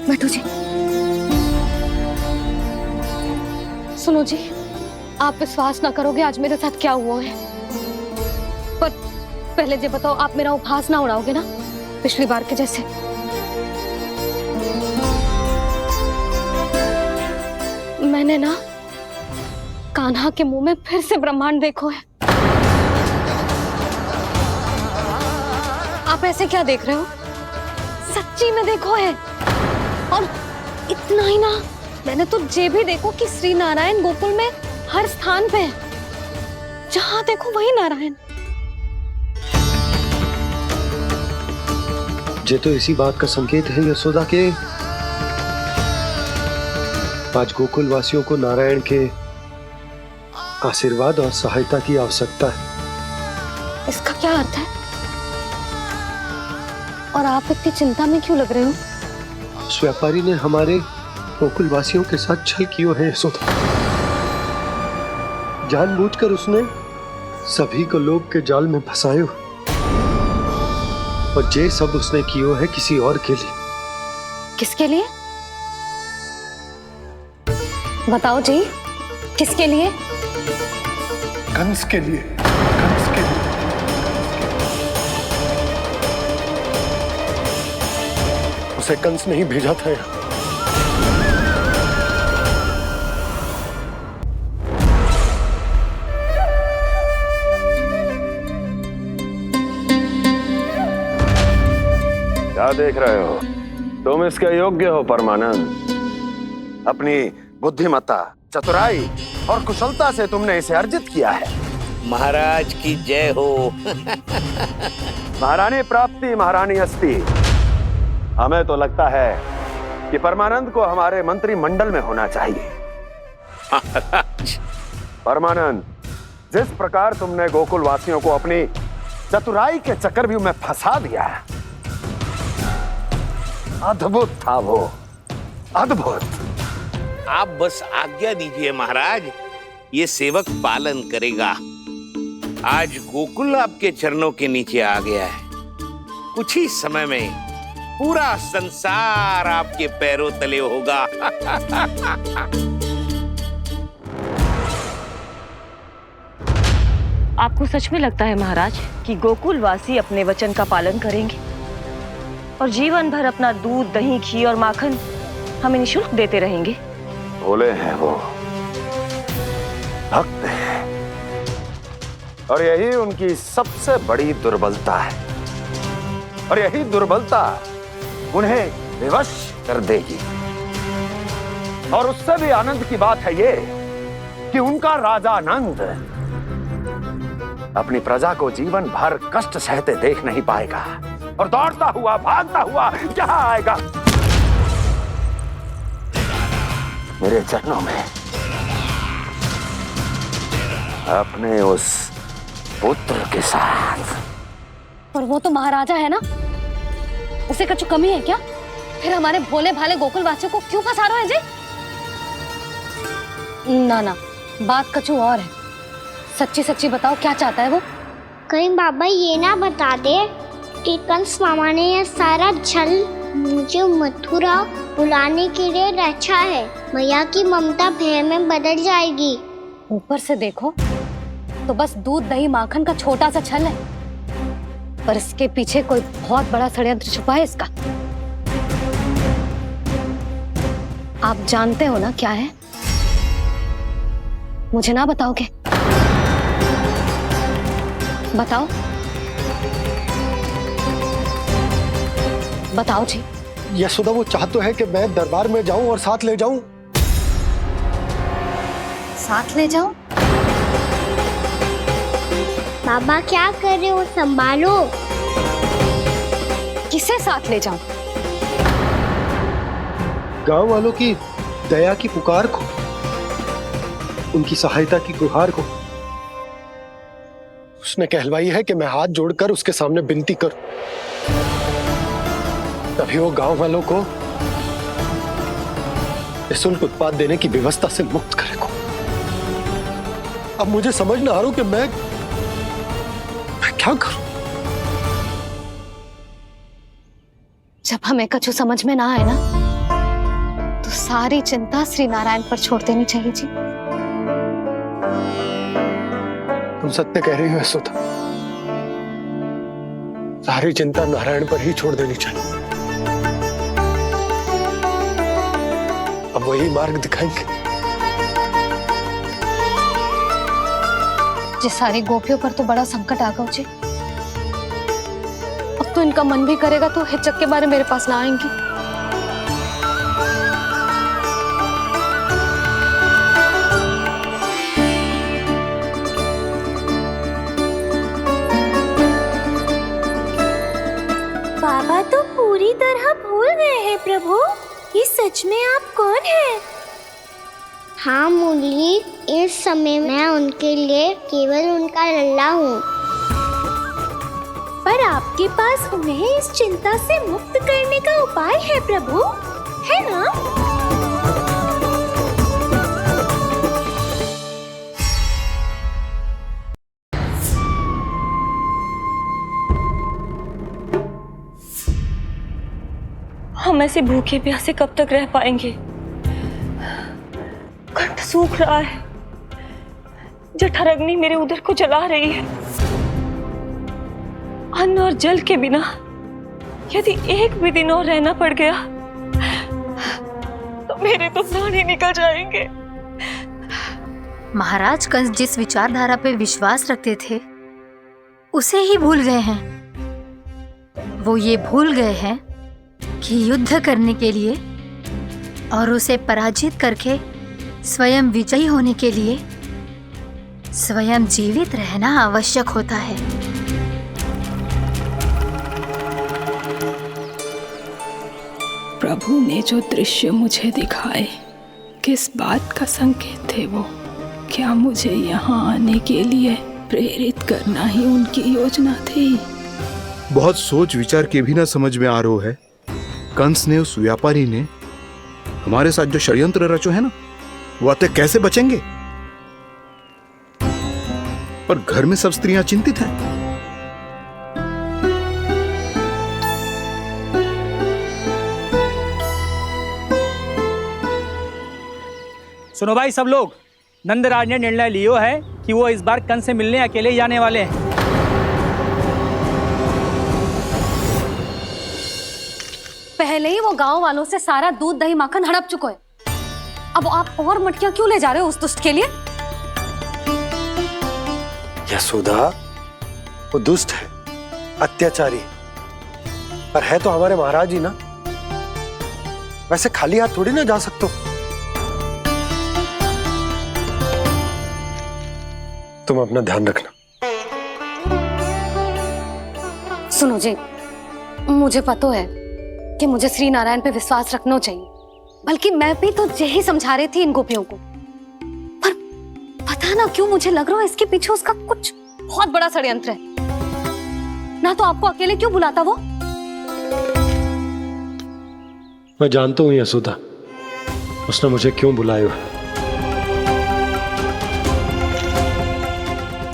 Speaker 3: बैठो जी। सुनो जी, आप विश्वास ना करोगे आज मेरे साथ क्या हुआ है। पर पहले ये बताओ, आप मेरा उपहास ना उड़ाओगे ना, पिछली बार के जैसे? मैंने ना कान्हा के मुंह में फिर से ब्रह्मांड देखो है। आप ऐसे क्या देख रहे हो? सच्ची में देखो है। और इतना ही ना, मैंने तो ये भी देखो कि श्री नारायण गोकुल में हर स्थान पे है। जहां देखो वही नारायण।
Speaker 15: ये तो इसी बात का संकेत है यशोदा के आज गोकुल वासियों को नारायण के आशीर्वाद और सहायता की आवश्यकता है।
Speaker 3: इसका क्या अर्थ है? और आप इतनी चिंता में क्यों लग रहे हो?
Speaker 15: उस व्यापारी ने हमारे गोकुल वासियों के साथ छल किया है यशोदा। जानबूझकर उसने सभी को लोभ के जाल में फंसायो। और ये सब उसने किया है किसी और के लिए।
Speaker 3: किसके लिए? बताओ जी, किसके लिए?
Speaker 12: कंस के लिए। कंस के लिए। उसे कंस नहीं भेजा था यहाँ।
Speaker 5: क्या देख रहे हो? तुम इसके योग्य हो परमानंद। अपनी बुद्धिमत्ता, चतुराई और कुशलता से तुमने इसे अर्जित किया है।
Speaker 19: महाराज की जय हो।
Speaker 5: महारानी प्राप्ति महारानी अस्ति। हमें तो लगता है कि परमानंद को हमारे मंत्रिमंडल में होना चाहिए। परमानंद, जिस प्रकार तुमने गोकुल वासियों को अपनी चतुराई के चक्रव्यूह में फंसा दिया, अद्भुत था वो, अद्भुत।
Speaker 19: आप बस आज्ञा दीजिए महाराज, ये सेवक पालन करेगा। आज गोकुल आपके चरणों के नीचे आ गया है। कुछ ही समय में पूरा संसार आपके पैरों तले होगा।
Speaker 2: आपको सच में लगता है महाराज कि गोकुल वासी अपने वचन का पालन करेंगे और जीवन भर अपना दूध, दही, घी और माखन हमें निःशुल्क देते रहेंगे?
Speaker 5: भोले हैं वो, भक्त हैं, और यही उनकी सबसे बड़ी दुर्बलता है। और यही दुर्बलता उन्हें विवश कर देगी। और उससे भी आनंद की बात है ये कि उनका राजा नंद अपनी प्रजा को जीवन भर कष्ट सहते देख नहीं पाएगा और दौड़ता हुआ, भागता हुआ यहाँ आएगा मेरे चरणों में, अपने उस पुत्र के साथ।
Speaker 3: पर वो तो महाराजा है ना, उसे कुछ कमी है क्या? फिर हमारे भोले भाले गोकुल वासियों को क्यों फंसा रहे हैं जी? ना ना, बात कछु और है। सच्ची सच्ची बताओ, क्या चाहता है वो?
Speaker 4: कहीं बाबा ये ना बता दे कि कंस मामा ने यह सारा छल मुझे मथुरा बुलाने के लिए रचा है। मैया की ममता भय में बदल जाएगी।
Speaker 3: ऊपर से देखो तो बस दूध दही माखन का छोटा सा छल है, पर इसके पीछे कोई बहुत बड़ा षड्यंत्र छुपा है इसका। आप जानते हो ना क्या है? मुझे ना बताओगे? बताओ बताओ जी।
Speaker 12: यशोदा वो चाह तो है कि मैं दरबार में जाऊं और साथ ले जाऊं।
Speaker 3: साथ ले जाऊं?
Speaker 4: बाबा क्या कर रहे हो, संभालो।
Speaker 3: किसे साथ ले जाऊं?
Speaker 12: गांव वालों की दया की पुकार को, उनकी सहायता की गुहार को। उसने कहलवाई है कि मैं हाथ जोड़कर उसके सामने विनती करूं, तभी वो गांव वालों को निःशुल्क उत्पाद देने की व्यवस्था से मुक्त करेगा। अब मुझे समझ ना आ रहा कि मैं क्या करूं।
Speaker 3: जब हमें कछु समझ में ना आए ना, तो सारी चिंता श्री नारायण पर छोड़ देनी चाहिए जी।
Speaker 12: तुम सत्य कह रही हो यशोदा, सारी चिंता नारायण पर ही छोड़ देनी चाहिए। अब वही मार्ग दिखाएंगे।
Speaker 3: जिस सारी गोपियों पर तो बड़ा संकट आ गया जी। अब तो इनका मन भी करेगा तो हिचक के बारे मेरे पास ना आएंगी।
Speaker 9: बाबा तो पूरी तरह भूल गए हैं प्रभु, ये सच में आप कौन हैं?
Speaker 4: हाँ मुरली, इस समय मैं उनके लिए केवल उनका लल्ला हूँ।
Speaker 9: पर आपके पास उन्हें इस चिंता से मुक्त करने का उपाय है प्रभु, है ना?
Speaker 2: हम ऐसे भूखे प्यासे कब तक रह पाएंगे? कंठ सूख रहा है, जठराग्नि मेरे उदर को जला रही है। अन्न और जल के बिना यदि एक भी दिन और रहना पड़ गया तो मेरे तो प्राण ही निकल जाएंगे।
Speaker 16: महाराज कंस जिस विचारधारा पे विश्वास रखते थे उसे ही भूल गए हैं। वो ये भूल गए हैं कि युद्ध करने के लिए और उसे पराजित करके स्वयं विजयी होने के लिए स्वयं जीवित रहना आवश्यक होता है।
Speaker 1: प्रभु ने जो दृश्य मुझे दिखाए, किस बात का संकेत थे वो? क्या मुझे यहाँ आने के लिए प्रेरित करना ही उनकी योजना थी?
Speaker 11: बहुत सोच विचार के भी ना समझ में आ रहा है। कंस ने, उस व्यापारी ने हमारे साथ जो षड्यंत्र रचो है ना, वो आते कैसे बचेंगे? पर घर में सब स्त्रियां चिंतित हैं।
Speaker 23: सुनो भाई सब लोग, नंदराज ने निर्णय लियो है कि वो इस बार कंस से मिलने अकेले ही आने वाले हैं।
Speaker 3: पहले ही वो गांव वालों से सारा दूध दही माखन हड़प चुका है। अब आप और मटकियां क्यों ले जा रहे हो उस दुष्ट के लिए?
Speaker 12: यशोदा, वो दुष्ट है, अत्याचारी, पर है तो हमारे महाराज ही ना। वैसे खाली हाथ थोड़ी ना जा सकते हो। तुम अपना ध्यान रखना।
Speaker 3: सुनो जी, मुझे पता है कि मुझे श्री नारायण पे विश्वास रखना चाहिए, बल्कि मैं भी तो यही समझा रही थी इन गोपियों को। पर पता ना क्यों मुझे लग रहा है इसके पीछे उसका कुछ बहुत बड़ा षड्यंत्र है। ना तो आपको अकेले क्यों बुलाता वो?
Speaker 12: मैं जानता हूँ यशोदा, उसने मुझे क्यों बुलाया।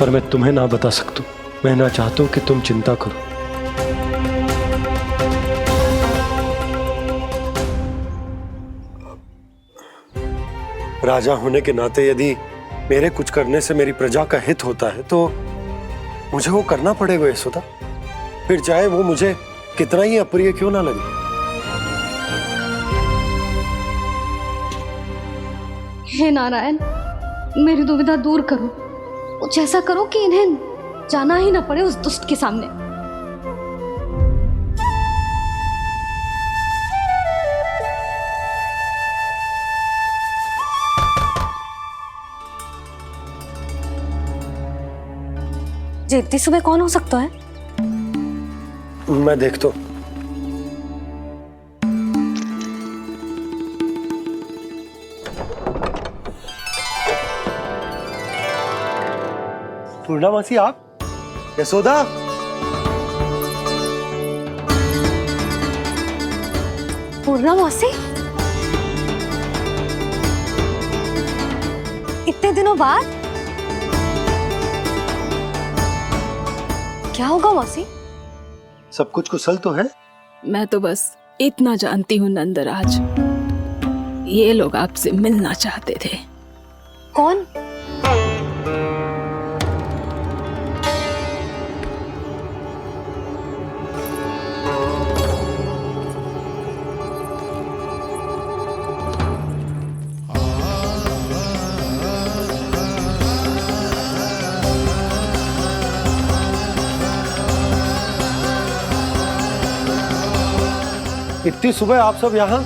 Speaker 10: पर मैं तुम्हें ना बता सकता। मैं ना चाहता हूं कि तुम चिंता करो। राजा होने के नाते यदि मेरे कुछ करने से मेरी प्रजा का हित होता है तो मुझे वो करना पड़ेगा यशोदा, फिर चाहे वो मुझे कितना ही अप्रिय क्यों ना लगे।
Speaker 16: हे नारायण, मेरी दुविधा दूर करो। कुछ ऐसा करो कि इन्हें जाना ही ना पड़े उस दुष्ट के सामने।
Speaker 3: जी इतनी सुबह कौन हो सकता है?
Speaker 10: मैं देखता हूं। पूर्णामासी आप? यशोदा?
Speaker 3: पूर्णामासी? इतने दिनों बाद? क्या होगा मौसी?
Speaker 10: सब कुछ कुशल तो है?
Speaker 1: मैं तो बस इतना जानती हूँ नंदराज, ये लोग आपसे मिलना चाहते थे।
Speaker 3: कौन?
Speaker 10: इतनी सुबह आप सब यहाँ?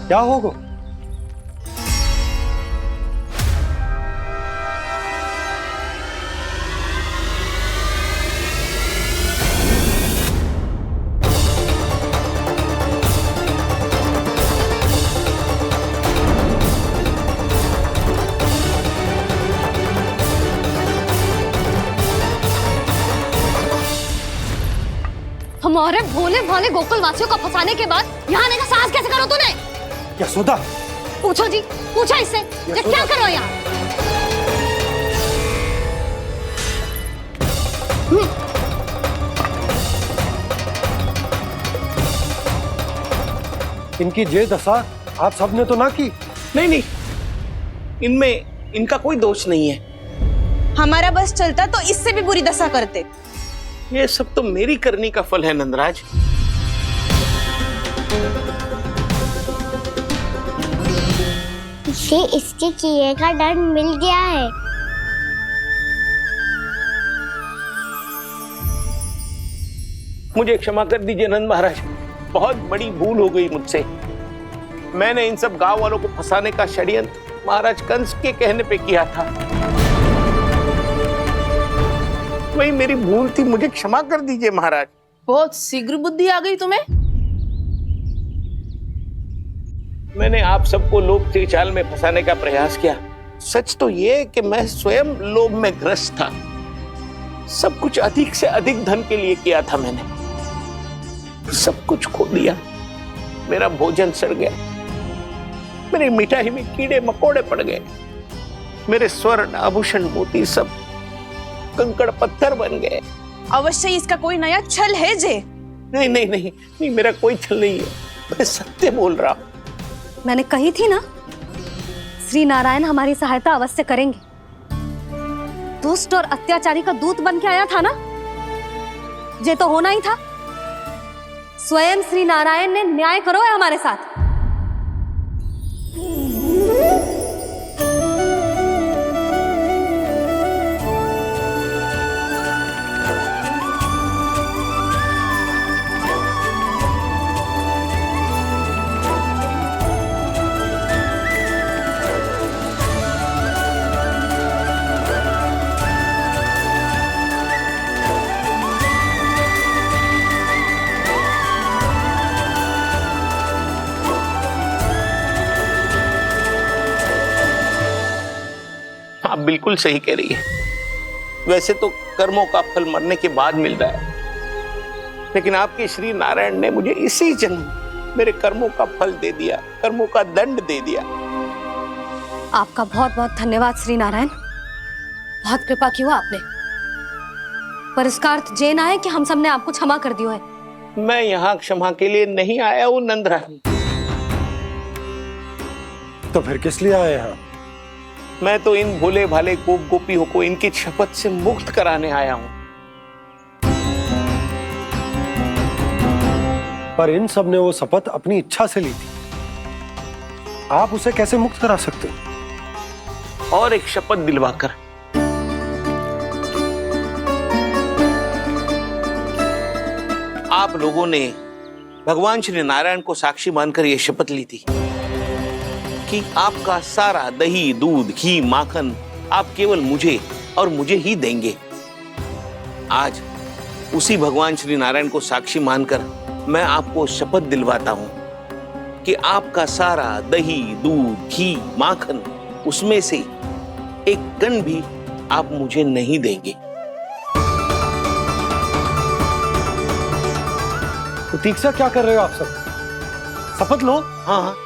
Speaker 10: क्या होगा?
Speaker 16: हमारे भोले भाले गोकुल वासियों को फंसाने के बाद यहाँ आने का साहस कैसे करो तूने?
Speaker 10: यशोदा!
Speaker 16: पूछो जी, पूछो इससे, ये क्या करो यहाँ?
Speaker 10: इनकी ये दशा आप सबने तो ना की?
Speaker 19: नहीं नहीं, इनमें इनका कोई दोष नहीं है।
Speaker 7: हमारा बस चलता तो इससे भी बुरी दशा करते।
Speaker 19: ये सब तो मेरी करनी का फल है नंदराज।
Speaker 4: इसे इसके किए का डर मिल गया है।
Speaker 19: मुझे क्षमा कर दीजिए नंद महाराज, बहुत बड़ी भूल हो गई मुझसे। मैंने इन सब गांव वालों को फंसाने का षड्यंत्र महाराज कंस के कहने पे किया था। वही मेरी भूल थी, मुझे क्षमा कर दीजिए महाराज।
Speaker 6: बहुत शीघ्र बुद्धि आ गई तुम्हें।
Speaker 19: मैंने आप सबको लोभ के जाल में फंसाने का प्रयास किया। सच तो ये कि मैं स्वयं लोभ में ग्रस्त था। सब कुछ अधिक से अधिक धन के लिए किया था मैंने। सब कुछ खो दिया। मेरा भोजन सड़ गया, मेरी मिठाई में कीड़े मकोड़े पड़ गए, मेरे स्वर्ण आभूषण मोती सब कंकड़ पत्थर बन गए।
Speaker 7: अवश्य इसका कोई नया छल है जे।
Speaker 19: नहीं नहीं नहीं नहीं, मेरा कोई छल नहीं है, मैं सत्य बोल रहा हूं।
Speaker 3: मैंने कही थी ना, श्री नारायण हमारी सहायता अवश्य करेंगे। दुष्ट और अत्याचारी का दूत बन के आया था ना, ये तो होना ही था। स्वयं श्री नारायण ने न्याय करो है हमारे साथ।
Speaker 19: आप बिल्कुल सही कह रही है। वैसे तो कर्मों का फल मरने के बाद मिल रहा है, लेकिन आपके श्री नारायण ने मुझे इसी जन्म मेरे कर्मों का फल दे दिया, कर्मों का दंड दे दिया।
Speaker 3: आपका बहुत बहुत धन्यवाद श्री नारायण। बहुत कृपा की हो आपने, पर इसका अर्थ ये ना है कि हम सबने आपको क्षमा कर दियो है।
Speaker 19: मैं यहाँ क्षमा के लिए नहीं आया हूँ नंदरानी।
Speaker 10: तो फिर किस लिए आए हैं?
Speaker 19: मैं तो इन भोले भाले गोप गोपियों को इनकी शपथ से मुक्त कराने आया हूँ।
Speaker 10: पर इन सब ने वो शपथ अपनी इच्छा से ली थी, आप उसे कैसे मुक्त करा सकते हो?
Speaker 19: और एक शपथ दिलवाकर। आप लोगों ने भगवान श्री नारायण को साक्षी मानकर यह शपथ ली थी कि आपका सारा दही, दूध, घी, माखन आप केवल मुझे और मुझे ही देंगे। आज उसी भगवान श्री नारायण को साक्षी मानकर मैं आपको शपथ दिलवाता हूं कि आपका सारा दही, दूध, घी, माखन, उसमें से एक कण भी आप मुझे नहीं देंगे।
Speaker 10: प्रतीक्षा क्या कर रहे हो आप सब? शपथ लो।
Speaker 19: हाँ,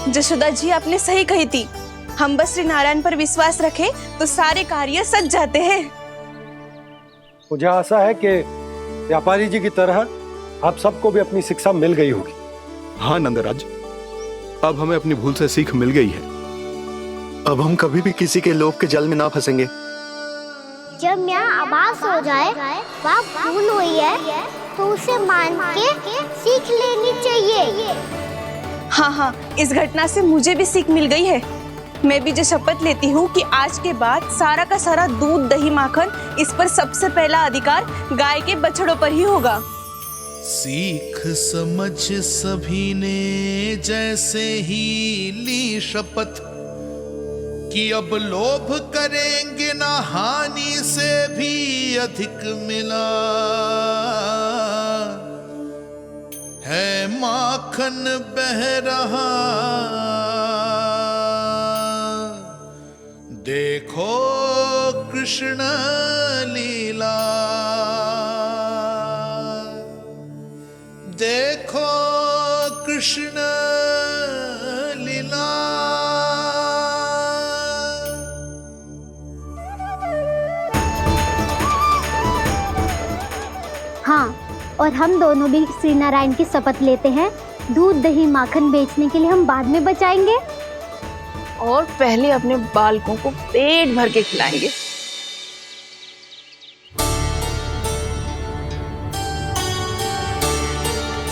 Speaker 7: जशोदा जी, आपने सही कही थी। हम बस श्री नारायण पर विश्वास रखें तो सारे कार्य सज जाते हैं।
Speaker 10: मुझे आशा है कि व्यापारी जी की तरह आप सबको भी अपनी शिक्षा मिल गई होगी।
Speaker 11: हाँ नंदराज, अब हमें अपनी भूल से सीख मिल गई है। अब हम कभी भी किसी के लोभ के जल में ना फंसेंगे।
Speaker 4: जब यहाँ आवाज हो जाए वहाँ भूल हुई है तो उसे मान के सीख लेनी चाहिए।
Speaker 7: हाँ हाँ, इस घटना से मुझे भी सीख मिल गई है। मैं भी जो शपथ लेती हूँ कि आज के बाद सारा का सारा दूध, दही, माखन, इस पर सबसे पहला अधिकार गाय के बछड़ों पर ही होगा।
Speaker 24: सीख समझ सभी ने जैसे ही ली शपथ कि अब लोभ करेंगे ना हानि से भी अधिक मिला है, माखन बह रहा देखो कृष्ण लीला, देखो कृष्ण लीला।
Speaker 4: हाँ, और हम दोनों भी श्री नारायण की शपथ लेते हैं, दूध, दही, माखन बेचने के लिए हम बाद में बचाएंगे
Speaker 6: और पहले अपने बालकों को पेट भर के खिलाएंगे।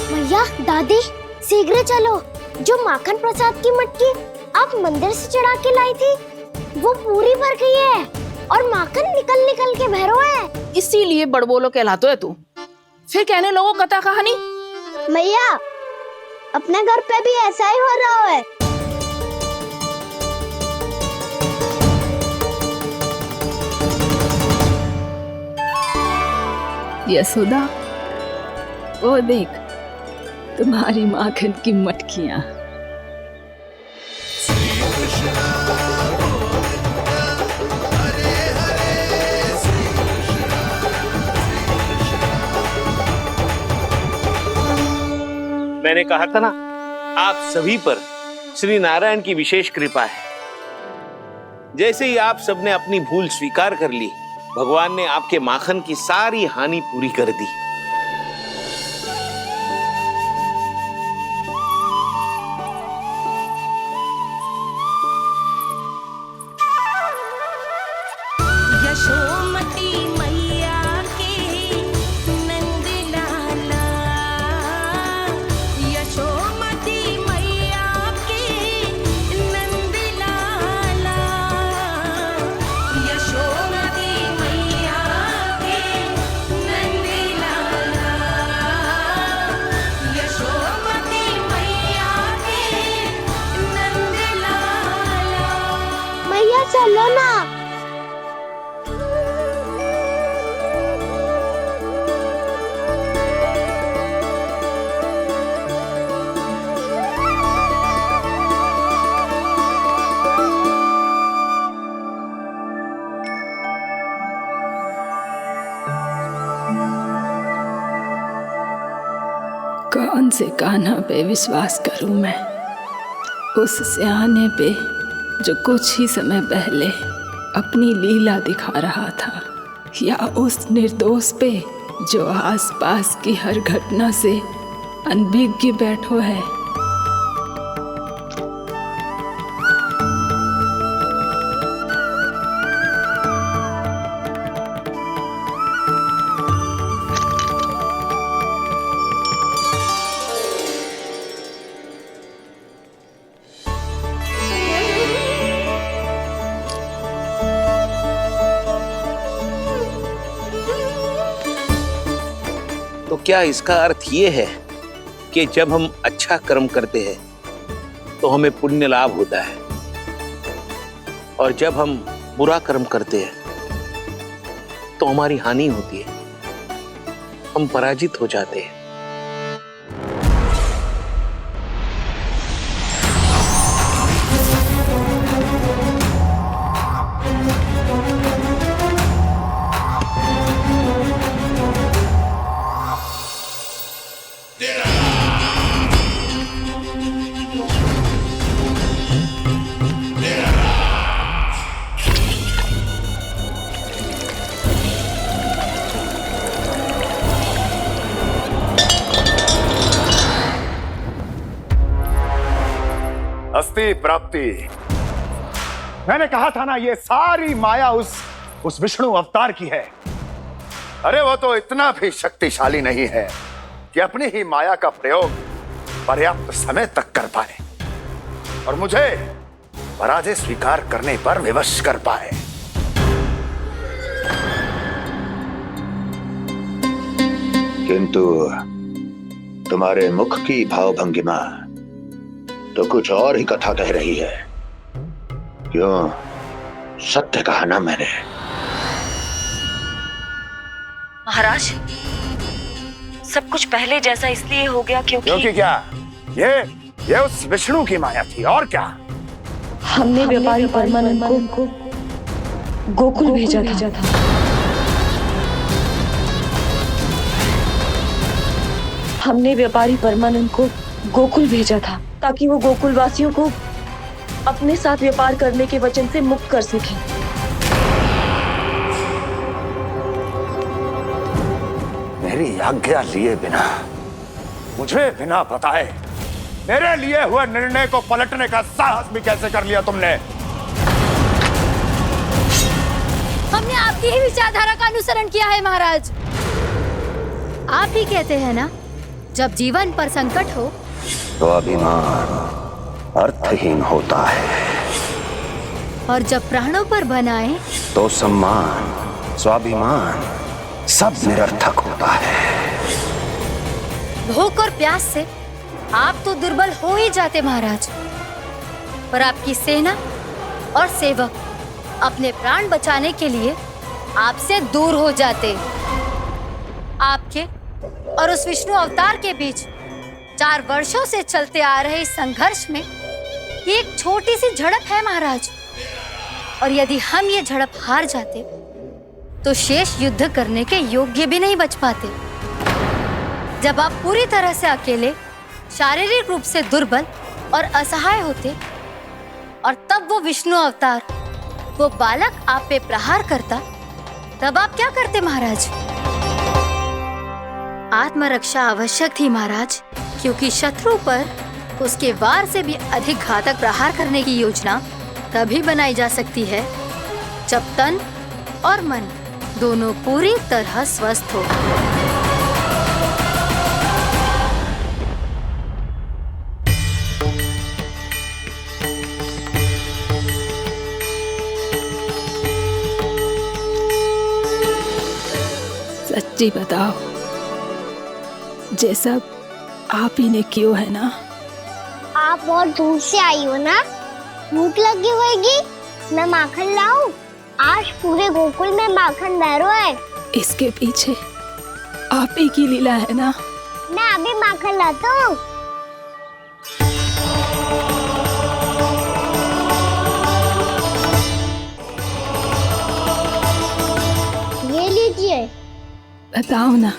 Speaker 4: भैया, दादी, शीघ्र चलो। जो माखन प्रसाद की मटकी आप मंदिर से चढ़ा के लाई थी वो पूरी भर गई है और माखन निकल निकल के बह रहा है।
Speaker 6: इसीलिए बड़बोलो कहलाता है तू। फिर कहने लोगों कथा कहानी।
Speaker 4: भैया, अपने घर पे भी ऐसा ही हो रहा है।
Speaker 1: यशोदा, वो देख तुम्हारी माखन की मटकियां।
Speaker 19: मैंने कहा था ना, आप सभी पर श्री नारायण की विशेष कृपा है। जैसे ही आप सबने अपनी भूल स्वीकार कर ली, भगवान ने आपके माखन की सारी हानि पूरी कर दी।
Speaker 9: यशोमती मैया के नंद लाला, यशोमती मैया के नंद लाला, यशोमती मैया के नंद लाला, यशोमती मैया के नंद लाला।
Speaker 4: मैया चलो ना।
Speaker 1: कौन से कान्हा पे विश्वास करूं मैं? उस सियाने पे जो कुछ ही समय पहले अपनी लीला दिखा रहा था, या उस निर्दोष पे जो आसपास की हर घटना से अनभिज्ञ बैठो है?
Speaker 19: तो क्या इसका अर्थ ये है कि जब हम अच्छा कर्म करते हैं तो हमें पुण्य लाभ होता है, और जब हम बुरा कर्म करते हैं तो हमारी हानि होती है, हम पराजित हो जाते हैं?
Speaker 5: अस्ति प्राप्ति। मैंने कहा था ना, ये सारी माया उस विष्णु अवतार की है। अरे वो तो इतना भी शक्तिशाली नहीं है कि अपनी ही माया का प्रयोग पर्याप्त समय तक कर पाए और मुझे पराजय स्वीकार करने पर विवश कर पाए।
Speaker 8: किंतु तुम्हारे मुख की भावभंगिमा तो कुछ और ही कथा कह रही है। क्यों? सत्य कहा ना मैंने।
Speaker 2: महाराज, सब कुछ पहले जैसा इसलिए हो गया क्योंकि
Speaker 5: क्या? ये उस विष्णु की माया थी, और क्या?
Speaker 2: हमने व्यापारी परमानंद को गोकुल भेजा था। हमने व्यापारी परमानंद को गोकुल भेजा था ताकि वो गोकुल वासियों को अपने साथ व्यापार करने के वचन से मुक्त कर सके।
Speaker 5: मेरी आज्ञा लिए बिना, मुझे बिना बताए मेरे लिए हुए निर्णय को पलटने का साहस भी कैसे कर लिया तुमने?
Speaker 16: हमने आपकी ही विचारधारा का अनुसरण किया है महाराज। आप ही कहते हैं ना, जब जीवन पर संकट हो
Speaker 8: तो अभिमान अर्थहीन होता है,
Speaker 16: और जब प्राणों पर बनाए
Speaker 8: तो सम्मान स्वाभिमान सब निरर्थक होता है।
Speaker 16: भूख और प्यास से आप तो दुर्बल हो ही जाते महाराज, पर आपकी सेना और सेवक अपने प्राण बचाने के लिए आपसे दूर हो जाते। आपके और उस विष्णु अवतार के बीच 4 वर्षों से चलते आ रहे इस संघर्ष में एक छोटी सी झड़प है महाराज, और यदि हम ये झड़प हार जाते तो शेष युद्ध करने के योग्य भी नहीं बच पाते। जब आप पूरी तरह से अकेले, शारीरिक रूप से दुर्बल और असहाय होते, और तब वो विष्णु अवतार, वो बालक आप पे प्रहार करता, तब आप क्या करते महाराज? आत्मरक्षा आवश्यक थी महाराज, क्योंकि शत्रु पर उसके वार से भी अधिक घातक प्रहार करने की योजना तभी बनाई जा सकती है जब तन और मन दोनों पूरी तरह स्वस्थ हो।
Speaker 1: सच्ची बताओ, ये सब आप ही ने क्यों है ना?
Speaker 4: आप बहुत दूर से आई हो ना, भूख लगी होगी। मैं माखन लाऊं? आज पूरे गोकुल में माखन बह रहा है।
Speaker 1: इसके पीछे आप ही की लीला है ना?
Speaker 4: मैं अभी माखन लाता हूँ। ये लीजिए।
Speaker 1: बताओ ना,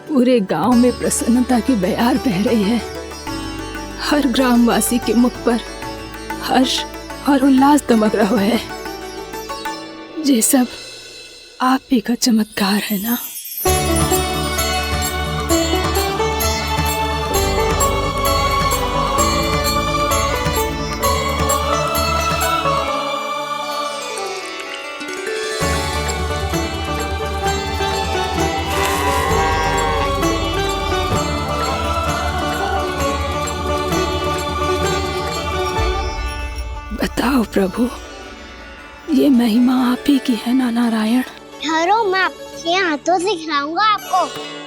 Speaker 1: पूरे गांव में प्रसन्नता की बयार बह रही है। हर ग्रामवासी के मुख पर हर्ष और उल्लास दमक रहा है। ये सब आप ही का चमत्कार है ना। बताओ प्रभु, ये महिमा आप ही की है ना नारायण?
Speaker 4: ठहरो, मैं आपके हाथों से खिलाऊंगा आपको।